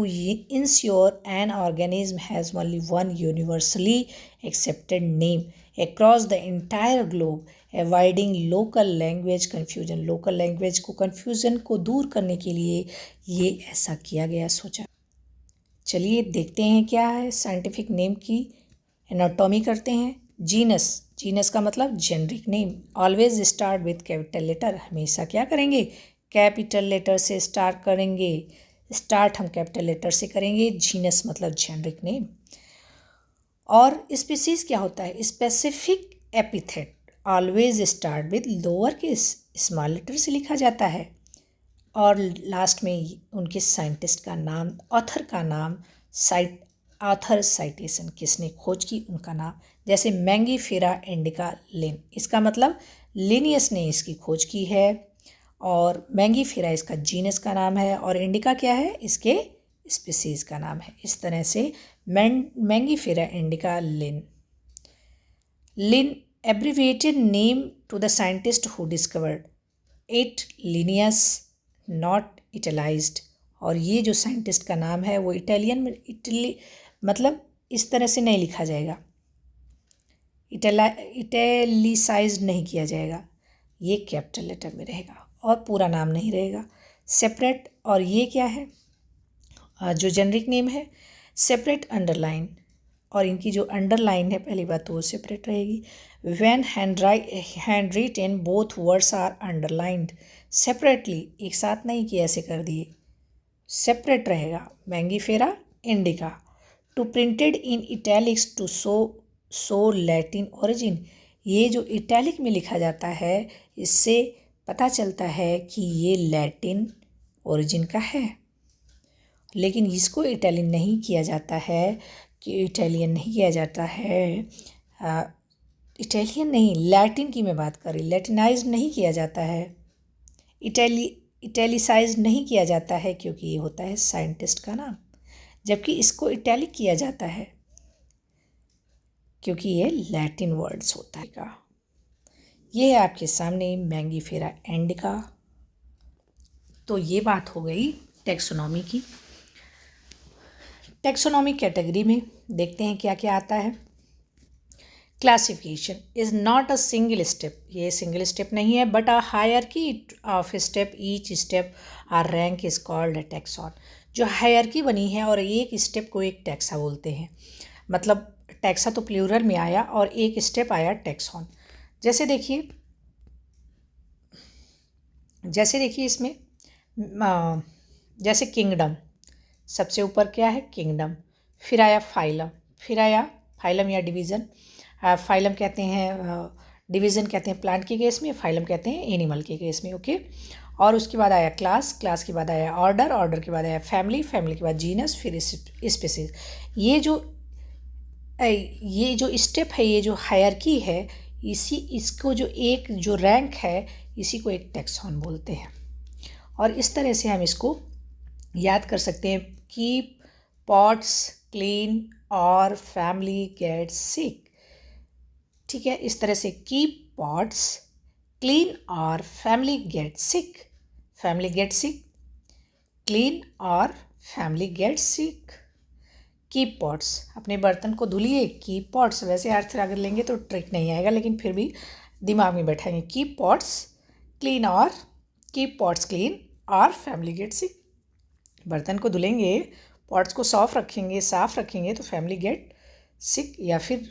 an organism has only one universally accepted name across the entire globe, avoiding local language confusion. Local language को कन्फ्यूजन को दूर करने के लिए ये ऐसा किया गया, सोचा। चलिए देखते हैं क्या है साइंटिफिक नेम की एनाटॉमी करते हैं। जीनस का मतलब generic name. Always start with capital letter, हमेशा क्या करेंगे? कैपिटल लेटर से स्टार्ट करेंगे। स्टार्ट हम कैपिटल लेटर से करेंगे। जीनस मतलब जेनरिक नेम। और स्पीसीज क्या होता है? Specific epithet, always start with lower case, small letter से लिखा जाता है। और लास्ट में उनके साइंटिस्ट का नाम, ऑथर का नाम, ऑथर साइटेशन, किसने खोज की उनका नाम। जैसे मैंगीफेरा इंडिका लिन, इसका मतलब लिनियस ने इसकी खोज की है, और मैंगीफेरा इसका जीनस का नाम है, और इंडिका क्या है? इसके स्पीसीज का नाम है। इस तरह से Mangifera indica Linn abbreviated name to the scientist who discovered it Linnaeus not italicised. और ये जो साइंटिस्ट का नाम है वो इटालियन में इटली मतलब इस तरह से नहीं लिखा जाएगा, इटैलिसाइज्ड नहीं किया जाएगा, ये कैपिटल लेटर में रहेगा और पूरा नाम नहीं रहेगा। सेपरेट, और ये क्या है, जो जेनरिक नेम है सेपरेट अंडरलाइन, और इनकी जो अंडरलाइन है पहली बात तो वो सेपरेट रहेगी। When hand written both words are underlined separately, एक साथ नहीं किया ऐसे कर दिए, सेपरेट रहेगा। Mangifera indica. To printed in italics to show Latin origin, ये जो इटैलिक में लिखा जाता है इससे पता चलता है कि ये लैटिन ओरिजिन का है। लेकिन इसको इटालियन नहीं किया जाता है, कि इटालियन नहीं किया जाता है, इटालियन नहीं लैटिन की मैं बात कर रही, लैटिनाइज नहीं किया जाता है, इटैलिसाइज नहीं किया जाता है, क्योंकि ये होता है साइंटिस्ट का नाम। जबकि इसको इटैलिक किया जाता है क्योंकि ये लैटिन वर्ड्स होता है का। ये है आपके सामने मैंगीफेरा इंडिका। तो ये बात हो गई टैक्सोनॉमी की। टैक्सोनॉमी कैटेगरी में देखते हैं क्या क्या आता है। Classification is not a single step, ये सिंगल स्टेप नहीं है, but a hierarchy of step, each step or rank is called a taxon. जो हायरकी बनी है और एक स्टेप को एक टैक्सा बोलते हैं, मतलब टैक्सा तो प्लूरल में आया और एक स्टेप आया टैक्सॉन। जैसे देखिए इसमें जैसे किंगडम, सबसे ऊपर क्या है किंगडम, फिर आया फाइलम या डिवीज़न। फाइलम कहते हैं, डिवीज़न कहते हैं प्लांट के केस में, फाइलम कहते हैं एनिमल के केस में, ओके। और उसके बाद आया क्लास के बाद आया ऑर्डर के बाद आया फैमिली के बाद जीनस, फिर स्पीसीज। ये जो स्टेप है, ये जो हायरकी है, इसको जो रैंक है, इसी को एक टैक्सॉन बोलते हैं। और इस तरह से हम इसको याद कर सकते हैं कि पॉट्स क्लीन और फैमिली गेट सिक, ठीक है। इस तरह से कीप पॉट्स क्लीन और फैमिली गेट सिक, क्लीन और family get sick. Keep pots, अपने बर्तन को धुलिए, कीप पॉट्स। वैसे अर्थ अगर लेंगे तो ट्रिक नहीं आएगा, लेकिन फिर भी दिमाग में बैठाएंगे। कीप पॉट्स क्लीन और फैमिली गेट सिक। बर्तन को धुलेंगे, पॉट्स को साफ रखेंगे तो फैमिली गेट सिक, या फिर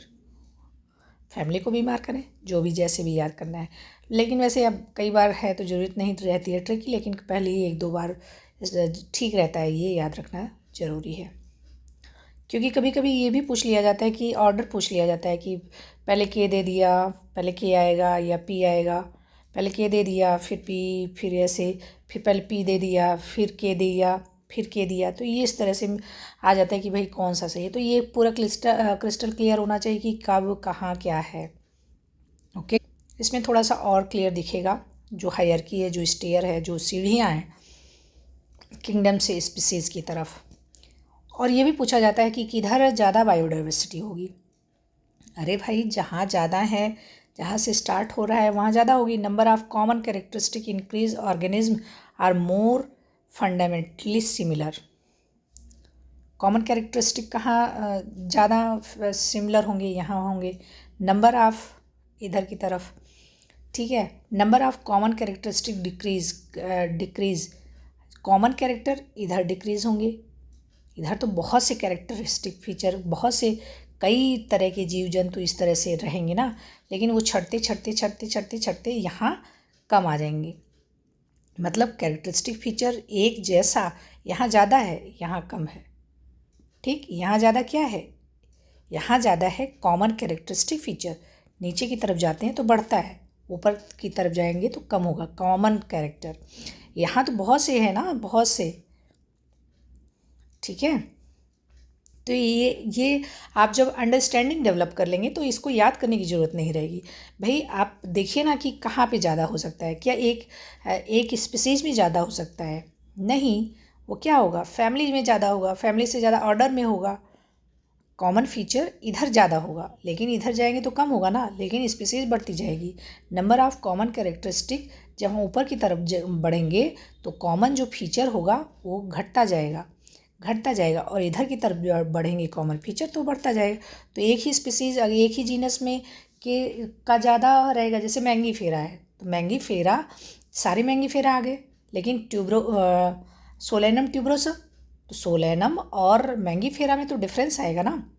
फैमिली को बीमार करें, जो भी जैसे भी याद करना है। लेकिन वैसे अब कई बार है तो ज़रूरत नहीं रहती है ट्रिक की, लेकिन पहले ही 1-2 बार ठीक रहता है, ये याद रखना ज़रूरी है। क्योंकि कभी कभी ये भी पूछ लिया जाता है कि ऑर्डर पूछ लिया जाता है कि पहले के दे दिया, पहले के आएगा या पी आएगा, पहले के दे दिया फिर पी, फिर ऐसे, फिर पहले पी दे दिया फिर के दिया फिर के दिया। तो ये इस तरह से आ जाता है कि भाई कौन सा सही है। तो ये पूरा क्रिस्टल क्लियर होना चाहिए कि कब कहाँ क्या है, ओके। इसमें थोड़ा सा और क्लियर दिखेगा, जो हायरकी है, जो स्टेयर है, जो सीढ़ियाँ हैं किंगडम से स्पीसीज़ की तरफ। और ये भी पूछा जाता है कि किधर ज़्यादा बायोडाइवर्सिटी होगी। अरे भाई, जहाँ ज़्यादा है, जहाँ से स्टार्ट हो रहा है वहाँ ज़्यादा होगी। Number of common characteristic increase organism are more fundamentally similar. Common characteristic कहाँ ज़्यादा सिमिलर होंगे, यहाँ होंगे। नंबर ऑफ इधर की तरफ, ठीक है। Number of common characteristic decrease, common character इधर डिक्रीज होंगे। इधर तो बहुत से कैरेक्टरिस्टिक फीचर, बहुत से कई तरह के जीव जंतु इस तरह से रहेंगे ना, लेकिन वो छटते यहाँ कम आ जाएंगे। मतलब कैरेक्टरिस्टिक फीचर एक जैसा यहाँ ज़्यादा है, यहाँ कम है, ठीक। यहाँ ज़्यादा क्या है, यहाँ ज़्यादा है कॉमन कैरेक्टरिस्टिक फीचर। नीचे की तरफ जाते हैं तो बढ़ता है, ऊपर की तरफ जाएंगे तो कम होगा कॉमन कैरेक्टर। यहाँ तो बहुत से है ना, बहुत से, ठीक है। तो ये आप जब अंडरस्टैंडिंग डेवलप कर लेंगे तो इसको याद करने की ज़रूरत नहीं रहेगी। भाई आप देखिए ना कि कहाँ पे ज़्यादा हो सकता है, क्या एक स्पीसीज में ज़्यादा हो सकता है? नहीं, वो क्या होगा, फैमिली में ज़्यादा होगा, फैमिली से ज़्यादा ऑर्डर में होगा, कॉमन फीचर इधर ज़्यादा होगा, लेकिन इधर जाएंगे तो कम होगा ना, लेकिन स्पीसीज बढ़ती जाएगी। नंबर ऑफ कॉमन कैरेक्टरिस्टिक, जब हम ऊपर की तरफ बढ़ेंगे तो कॉमन जो फीचर होगा वो घटता जाएगा और इधर की तरफ बढ़ेंगे कॉमन फीचर तो बढ़ता जाएगा। तो एक ही स्पीसीज एक ही जीनस में का ज़्यादा रहेगा। जैसे मैंगीफेरा है तो मैंगीफेरा, सारे मैंगीफेरा आ गए, लेकिन सोलेनम ट्यूबरोसा, तो सोलेनम और मैंगीफेरा में तो डिफरेंस आएगा ना।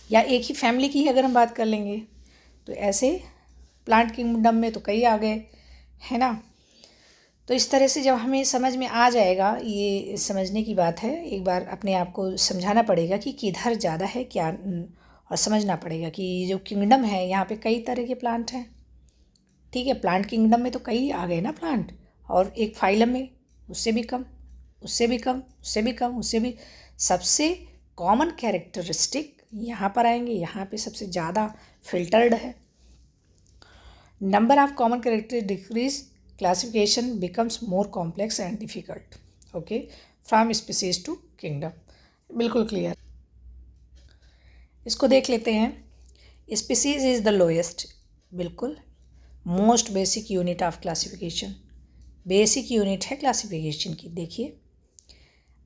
या एक ही फैमिली की अगर हम बात कर लेंगे तो ऐसे प्लांट किंगडम में तो कई आ गए, है ना। तो इस तरह से जब हमें समझ में आ जाएगा, ये समझने की बात है, एक बार अपने आप को समझाना पड़ेगा कि किधर ज़्यादा है क्या, और समझना पड़ेगा कि जो किंगडम है यहाँ पे कई तरह के प्लांट हैं। ठीक है, प्लांट किंगडम में तो कई आ गए ना प्लांट, और एक फाइलम में उससे भी कम, उससे भी कम, उससे भी कम, उससे भी। सबसे कॉमन कैरेक्टरिस्टिक यहाँ पर आएंगे, यहाँ पे सबसे ज़्यादा फिल्टर्ड है। Number of common character decrease, classification becomes more complex and difficult. Okay, from species to kingdom, बिल्कुल क्लियर। इसको देख लेते हैं। स्पीसीज इज़ द लोएस्ट, बिल्कुल। Most basic unit of classification, basic unit है क्लासिफिकेशन की। देखिए,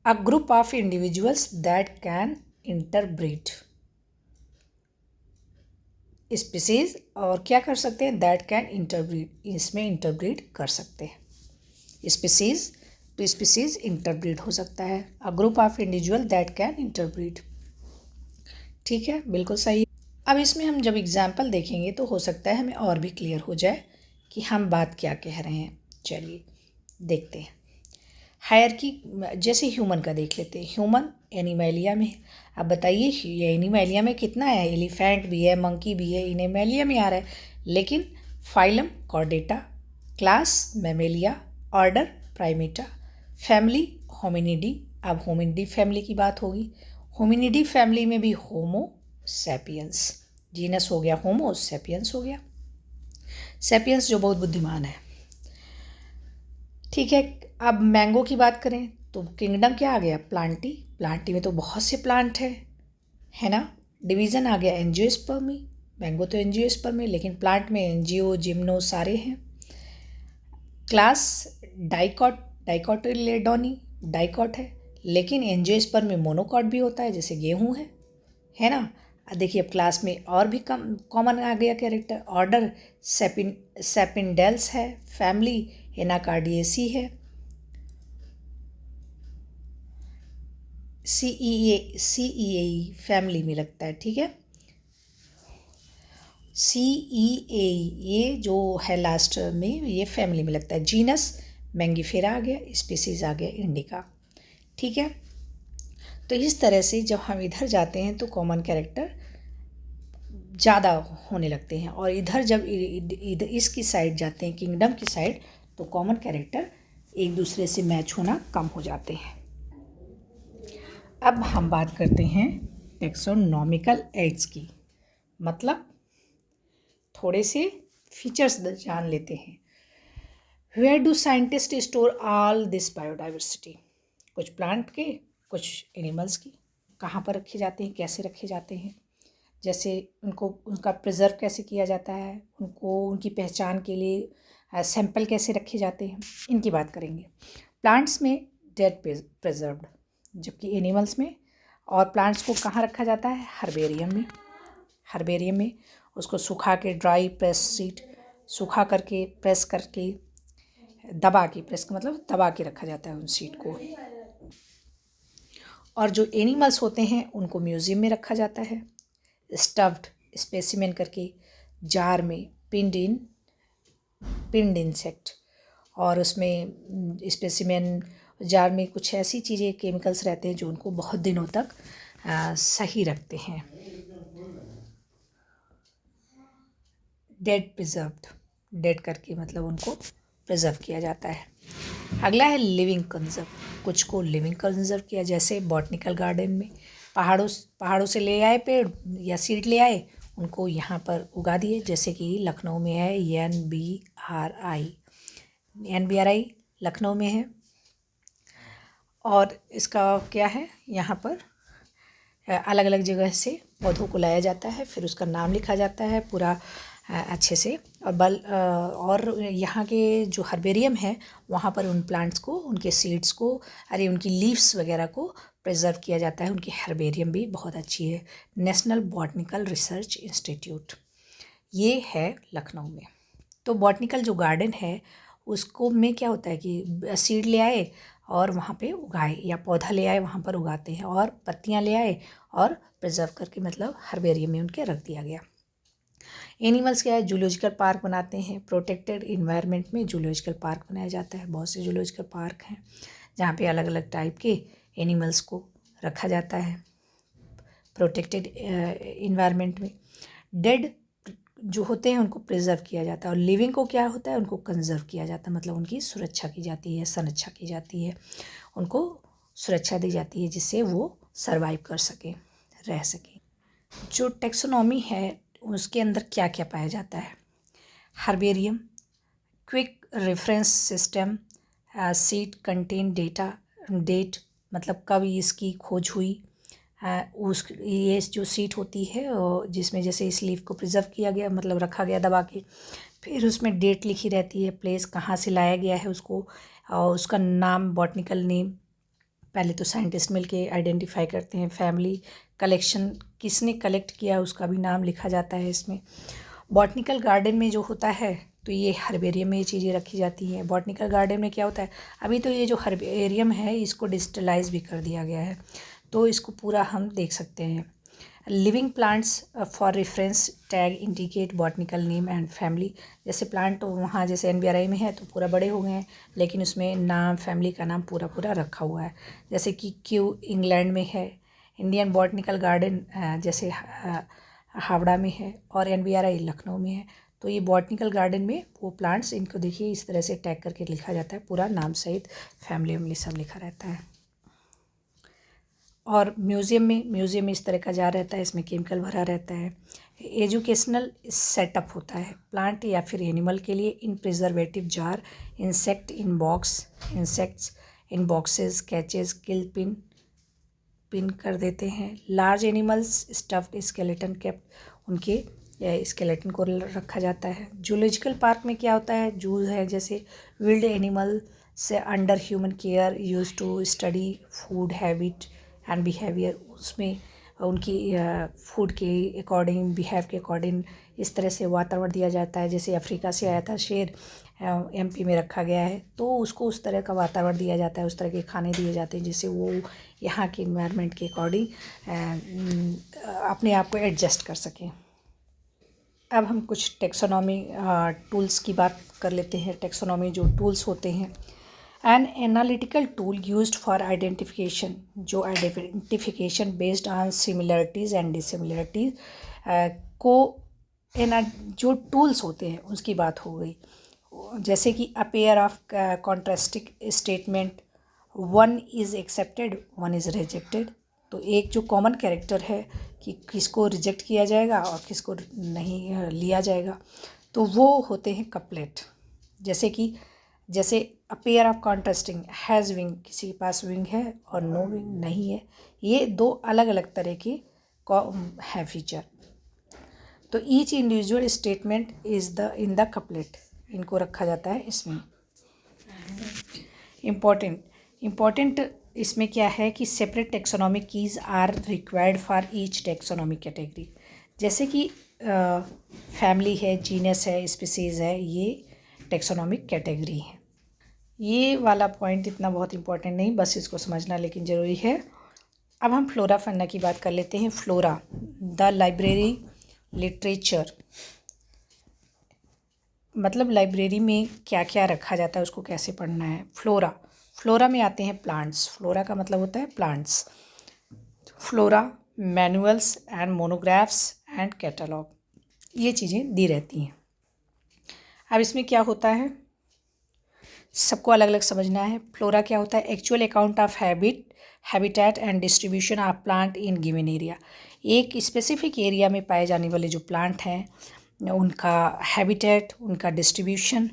a group of individuals that can interbreed. Species और क्या कर सकते हैं, दैट कैन इंटरब्रीड, इसमें इंटरब्रीड कर सकते हैं। स्पीसीज टू स्पीसीज इंटरब्रीड हो सकता है। अ group of individual that can interbreed, ठीक है, बिल्कुल सही। अब इसमें हम जब एग्जाम्पल देखेंगे तो हो सकता है हमें और भी क्लियर हो जाए कि हम बात क्या कह रहे हैं। चलिए देखते हैं। हायरकी, जैसे ह्यूमन का देख लेते हैं। ह्यूमन एनिमेलिया में है। अब बताइए ये एनिमेलिया में कितना है, एलिफेंट भी है, मंकी भी है, एनिमेलिया में आ रहा है। लेकिन phylum Chordata, class Mammalia, order Primata, family Hominidae. अब होमिनिडी फैमिली की बात होगी। होमिनिडी फैमिली में भी होमो सैपियंस, जीनस हो गया होमो, सैपियंस हो गया, सैपियंस जो बहुत बुद्धिमान है। ठीक है, अब मैंगो की बात करें तो किंगडम क्या आ गया, प्लांटी। प्लांटी में तो बहुत से प्लांट है ना। डिवीज़न आ गया एंजियोस्पर्मी, मैंगो तो एंजियोस्पर्मी, लेकिन प्लांट में एंजियो जिम्नो सारे हैं। क्लास डाइकोटिलेडोनी, डाइकॉट है, लेकिन एंजियोस्पर्म में मोनोकॉट भी होता है, जैसे गेहूँ है ना। देखिए अब क्लास में और भी कॉमन आ गया कैरेक्टर। ऑर्डर सेपिंडेल्स है, फैमिली एनाकार्डियेसी है, सीईए फैमिली में लगता है, ठीक है। सीईए ये जो है लास्ट में, ये फैमिली में लगता है। जीनस मैंगीफेरा आ गया, स्पीसीज आ गया इंडिका, ठीक है। तो इस तरह से जब हम इधर जाते हैं तो कॉमन कैरेक्टर ज़्यादा होने लगते हैं, और इधर जब इधर इसकी साइड जाते हैं, किंगडम की साइड, तो कॉमन कैरेक्टर एक दूसरे से मैच होना कम हो जाते हैं। अब हम बात करते हैं टेक्सोनॉमिकल एड्स की, मतलब थोड़े से फीचर्स जान लेते हैं। Where do scientist store all this biodiversity, कुछ प्लांट के कुछ एनिमल्स की कहाँ पर रखे जाते हैं, कैसे रखे जाते हैं, जैसे उनको उनका प्रिजर्व कैसे किया जाता है, उनको उनकी पहचान के लिए सैंपल कैसे रखे जाते हैं, इनकी बात करेंगे। प्लांट्स में डेड प्रिजर्व्ड, जबकि एनिमल्स में, और प्लांट्स को कहाँ रखा जाता है, हर्बेरियम में। हर्बेरियम में उसको सुखा के, ड्राई प्रेस सीट, सुखा करके प्रेस करके, दबा के, प्रेस का मतलब दबा के रखा जाता है उन सीट को। और जो एनिमल्स होते हैं उनको म्यूज़ियम में रखा जाता है, स्टफ्ड स्पेसिमेन करके, जार में, पिंड इंसेक्ट, और उसमें स्पेसिमेन जार में कुछ ऐसी चीज़ें, केमिकल्स रहते हैं जो उनको बहुत दिनों तक सही रखते हैं। डेड प्रिजर्व्ड, डेड करके मतलब उनको प्रिजर्व किया जाता है। अगला है लिविंग कंजर्व, कुछ को लिविंग कंजर्व किया, जैसे बॉटनिकल गार्डन में पहाड़ों से ले आए पेड़ या सीड ले आए, उनको यहाँ पर उगा दिए, जैसे कि लखनऊ में है NBRI लखनऊ में है। और इसका क्या है, यहाँ पर अलग अलग जगह से पौधों को लाया जाता है, फिर उसका नाम लिखा जाता है पूरा अच्छे से। और यहाँ के जो हर्बेरियम है वहाँ पर उन प्लांट्स को, उनके सीड्स को, उनकी लीव्स वगैरह को प्रिजर्व किया जाता है। उनकी हर्बेरियम भी बहुत अच्छी है। नेशनल बॉटनिकल रिसर्च इंस्टीट्यूट ये है लखनऊ में। तो बॉटनिकल जो गार्डन है उसको में क्या होता है कि सीड ले आए और वहाँ पे उगाए, या पौधा ले आए वहाँ पर उगाते हैं, और पत्तियाँ ले आए और प्रिजर्व करके मतलब हर्बेरियम में उनके रख दिया गया। एनिमल्स क्या है, जूलॉजिकल पार्क बनाते हैं। प्रोटेक्टेड इन्वायरमेंट में जूलॉजिकल पार्क बनाया जाता है। बहुत से जूलॉजिकल पार्क हैं जहाँ पे अलग अलग टाइप के एनिमल्स को रखा जाता है प्रोटेक्टेड इन्वायरमेंट में। डेड जो होते हैं उनको प्रिजर्व किया जाता है, और लिविंग को क्या होता है, उनको कंजर्व किया जाता है, मतलब उनकी सुरक्षा की जाती है, संरक्षा की जाती है, उनको सुरक्षा दी जाती है जिससे वो सर्वाइव कर सकें, रह सकें। जो टेक्सोनॉमी है उसके अंदर क्या क्या पाया जाता है। Herbarium, quick reference system, seed contain data, date मतलब कब इसकी खोज हुई, ये जो सीट होती है जिसमें जैसे इस लीफ को प्रिजर्व किया गया, मतलब रखा गया दबा के, फिर उसमें डेट लिखी रहती है, प्लेस कहाँ से लाया गया है उसको, और उसका नाम, बॉटनिकल नेम पहले तो साइंटिस्ट मिलके आइडेंटिफाई करते हैं। फैमिली, कलेक्शन, किसने कलेक्ट किया उसका भी नाम लिखा जाता है इसमें। बॉटनिकल गार्डन में जो होता है तो ये हर्बेरियम में ये चीज़ें रखी जाती हैं। बॉटनिकल गार्डन में क्या होता है, अभी तो ये जो हर्बेरियम है इसको डिजिटलाइज भी कर दिया गया है, तो इसको पूरा हम देख सकते हैं। Living plants for reference tag indicate botanical name and family. जैसे प्लांट वहाँ जैसे NBRI में है तो पूरा बड़े हो गए हैं, लेकिन उसमें नाम, फैमिली का नाम पूरा पूरा रखा हुआ है। जैसे कि क्यू इंग्लैंड में है, इंडियन बॉटनिकल गार्डन जैसे हावड़ा में है, और NBRI लखनऊ में है। तो ये बॉटनिकल गार्डन में वो प्लांट्स, इनको देखिए इस तरह से टैग करके लिखा जाता है, पूरा नाम सहित फैमिली वैमिली सब लिखा रहता है। और म्यूज़ियम में इस तरह का जार रहता है, इसमें केमिकल भरा रहता है। एजुकेशनल सेटअप होता है प्लांट या फिर एनिमल के लिए। In preservative jar, insect in box, insects in boxes, catches, kill, pin कर देते हैं। Large animals, stuffed skeleton kept, उनके स्केलेटन को रखा जाता है। जूलॉजिकल पार्क में क्या होता है, जू है जैसे, विल्ड एनिमल से under human care use to study food habit and behaviour, उसमें उनकी फूड के अकॉर्डिंग, बिहेव के अकॉर्डिंग इस तरह से वातावरण दिया जाता है। जैसे अफ्रीका से आया था शेर, MP में रखा गया है, तो उसको उस तरह का वातावरण दिया जाता है, उस तरह के खाने दिए जाते हैं जिससे वो यहाँ के इन्वायरमेंट के अकॉर्डिंग अपने आप को एडजस्ट कर सकें। अब हम कुछ टेक्सोनॉमी टूल्स की बात कर लेते हैं। टेक्सोनॉमी जो टूल्स होते हैं, an analytical tool used for identification, जो identification based on similarities and dissimilarities को जो टूल्स होते हैं उसकी बात हो गई। जैसे कि a pair of contrasting statement, one is accepted, one is rejected. तो एक जो कॉमन कैरेक्टर है कि किसको रिजेक्ट किया जाएगा और किसको नहीं लिया जाएगा, तो वो होते हैं कपलेट। जैसे a pair of contrasting, has wing, किसी के पास विंग है और नो विंग नहीं है, ये दो अलग अलग तरह के है फीचर। तो each individual statement is in the couplet, इनको रखा जाता है इसमें। इम्पॉर्टेंट इसमें क्या है कि separate taxonomic keys are required for each taxonomic category. जैसे कि फैमिली है, जीनस है, स्पीसीज़ है, ये टेक्सोनॉमिक कैटेगरी है। ये वाला पॉइंट इतना बहुत इम्पोर्टेंट नहीं, बस इसको समझना लेकिन ज़रूरी है। अब हम फ्लोरा फन्ना की बात कर लेते हैं। फ्लोरा, द लाइब्रेरी लिटरेचर, मतलब लाइब्रेरी में क्या क्या रखा जाता है, उसको कैसे पढ़ना है। फ्लोरा में आते हैं प्लांट्स। फ्लोरा का मतलब होता है plants. Flora, manuals and monographs and catalogue, ये चीज़ें दी रहती हैं। अब इसमें क्या होता है, सबको अलग अलग समझना है। फ्लोरा क्या होता है, actual account of habitat and distribution of plant in given area. एक स्पेसिफिक एरिया में पाए जाने वाले जो प्लांट हैं उनका हैबिटेट, उनका डिस्ट्रीब्यूशन,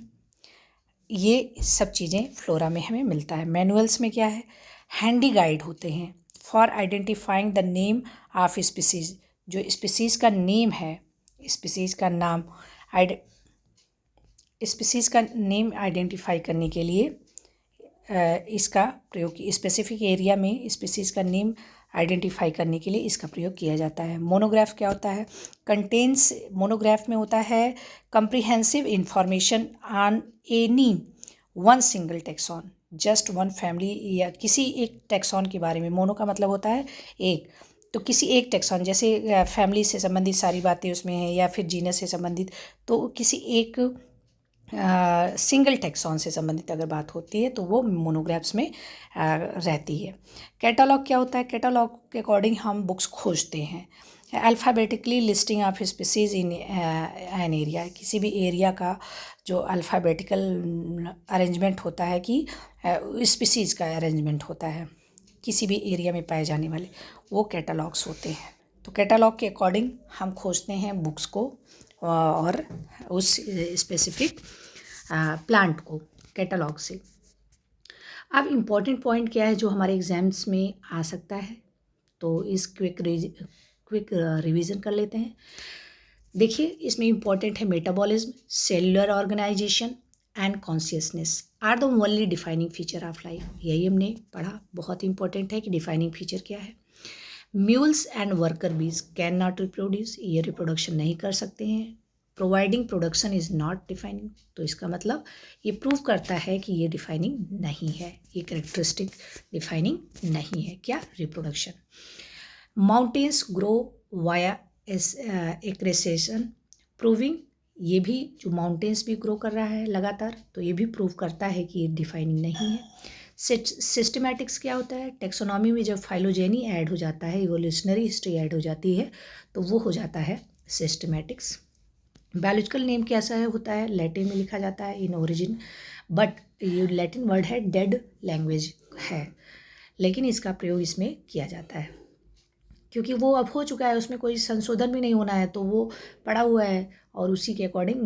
ये सब चीज़ें फ्लोरा में हमें मिलता है। मैनुअल्स में क्या है, हैंडी गाइड होते हैं for identifying the name of species, जो स्पीसीज का नेम है, स्पीसीज का नाम स्पीसीज का नेम आइडेंटिफाई करने के लिए इसका प्रयोग, स्पेसिफिक एरिया में स्पीसीज का नेम आइडेंटिफाई करने के लिए इसका प्रयोग किया जाता है। मोनोग्राफ क्या होता है? कंटेंस, मोनोग्राफ में होता है comprehensive information on any one single tax on, just one family, या किसी एक टेक्सॉन के बारे में। मोनो का मतलब होता है एक, तो किसी एक टेक्सॉन, जैसे फैमिली से संबंधित सारी बातें उसमें हैं या फिर जीनस से संबंधित, तो किसी एक सिंगल टेक्सॉन से संबंधित अगर बात होती है तो वो मोनोग्राफ्स में रहती है। कैटलॉग क्या होता है? कैटलॉग के अकॉर्डिंग हम बुक्स खोजते हैं। Alphabetically listing of species in an area, किसी भी एरिया का जो अल्फ़ाबेटिकल अरेंजमेंट होता है कि स्पीसीज़ का अरेंजमेंट होता है किसी भी एरिया में पाए जाने वाले, वो कैटलॉग्स होते हैं। तो कैटलॉग के अकॉर्डिंग हम खोजते हैं बुक्स को और उस स्पेसिफिक प्लांट को कैटलॉग से। अब इम्पॉर्टेंट पॉइंट क्या है जो हमारे एग्जाम्स में आ सकता है, तो इस क्विक रिवीजन कर लेते हैं। देखिए, इसमें इम्पॉर्टेंट है metabolism, cellular organisation and consciousness are the only defining feature of life. यही हमने पढ़ा, बहुत इंपॉर्टेंट है कि डिफाइनिंग फीचर क्या है। म्यूल्स एंड वर्कर बीज कैन नॉट रिप्रोड्यूस, ये रिप्रोडक्शन नहीं कर सकते हैं। Providing production is not defining, तो इसका मतलब ये प्रूव करता है कि ये डिफाइनिंग नहीं है, ये कैरेक्टरिस्टिक डिफाइनिंग नहीं है। क्या? Reproduction. Mountains grow via accretion, proving, ये भी जो माउंटेन्स भी ग्रो कर रहा है लगातार, तो ये भी प्रूव करता है कि ये डिफाइनिंग नहीं है। सिस्टमैटिक्स क्या होता है? टेक्सोनॉमी में जब फाइलोजेनी ऐड हो जाता है, इवोल्यूशनरी हिस्ट्री ऐड हो जाती है, तो वो हो जाता है सिस्टमैटिक्स। बायोलॉजिकल नेम कैसा है होता है? लैटिन में लिखा जाता है इन ओरिजिन, बट ये लैटिन वर्ड है, डेड लैंग्वेज है, लेकिन इसका प्रयोग इसमें किया जाता है क्योंकि वो अब हो चुका है, उसमें कोई संशोधन भी नहीं होना है, तो वो पड़ा हुआ है और उसी के अकॉर्डिंग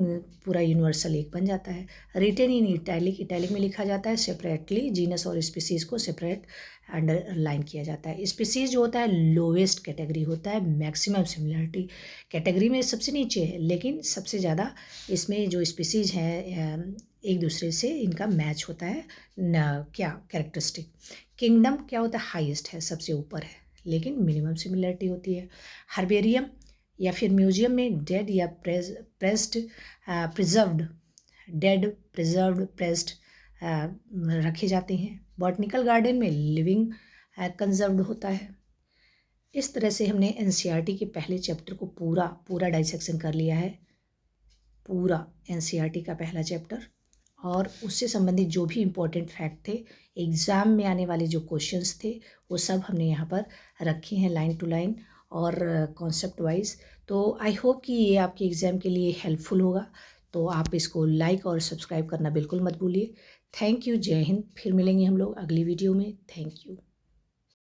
पूरा यूनिवर्सल एक बन जाता है। रिटेन इन इटैलिक, इटैलिक में लिखा जाता है सेपरेटली, जीनस और स्पीसीज को सेपरेट अंडरलाइन किया जाता है। स्पीसीज जो होता है लोवेस्ट कैटेगरी होता है, मैक्सिमम सिमिलरिटी कैटेगरी में सबसे नीचे है, लेकिन सबसे ज़्यादा इसमें जो स्पीसीज हैं एक दूसरे से इनका मैच होता है क्या कैरेक्टरिस्टिक। किंगडम क्या होता है? हाईएस्ट है, सबसे ऊपर है, लेकिन मिनिमम सिमिलरिटी होती है। हर्बेरियम या फिर म्यूजियम में डेड या pressed preserved, dead preserved pressed रखे जाते हैं। बॉटनिकल गार्डन में लिविंग कंजर्व्ड होता है। इस तरह से हमने एनसीईआरटी के पहले चैप्टर को पूरा डाइसेक्शन कर लिया है, पूरा एनसीईआरटी का पहला चैप्टर, और उससे संबंधित जो भी इम्पोर्टेंट फैक्ट थे, एग्ज़ाम में आने वाले जो क्वेश्चंस थे, वो सब हमने यहाँ पर रखे हैं लाइन टू लाइन और कॉन्सेप्ट वाइज। तो आई होप कि ये आपके एग्ज़ाम के लिए हेल्पफुल होगा, तो आप इसको लाइक और सब्सक्राइब करना बिल्कुल मत भूलिए। थैंक यू, जय हिंद। फिर मिलेंगे हम लोग अगली वीडियो में। Thank you.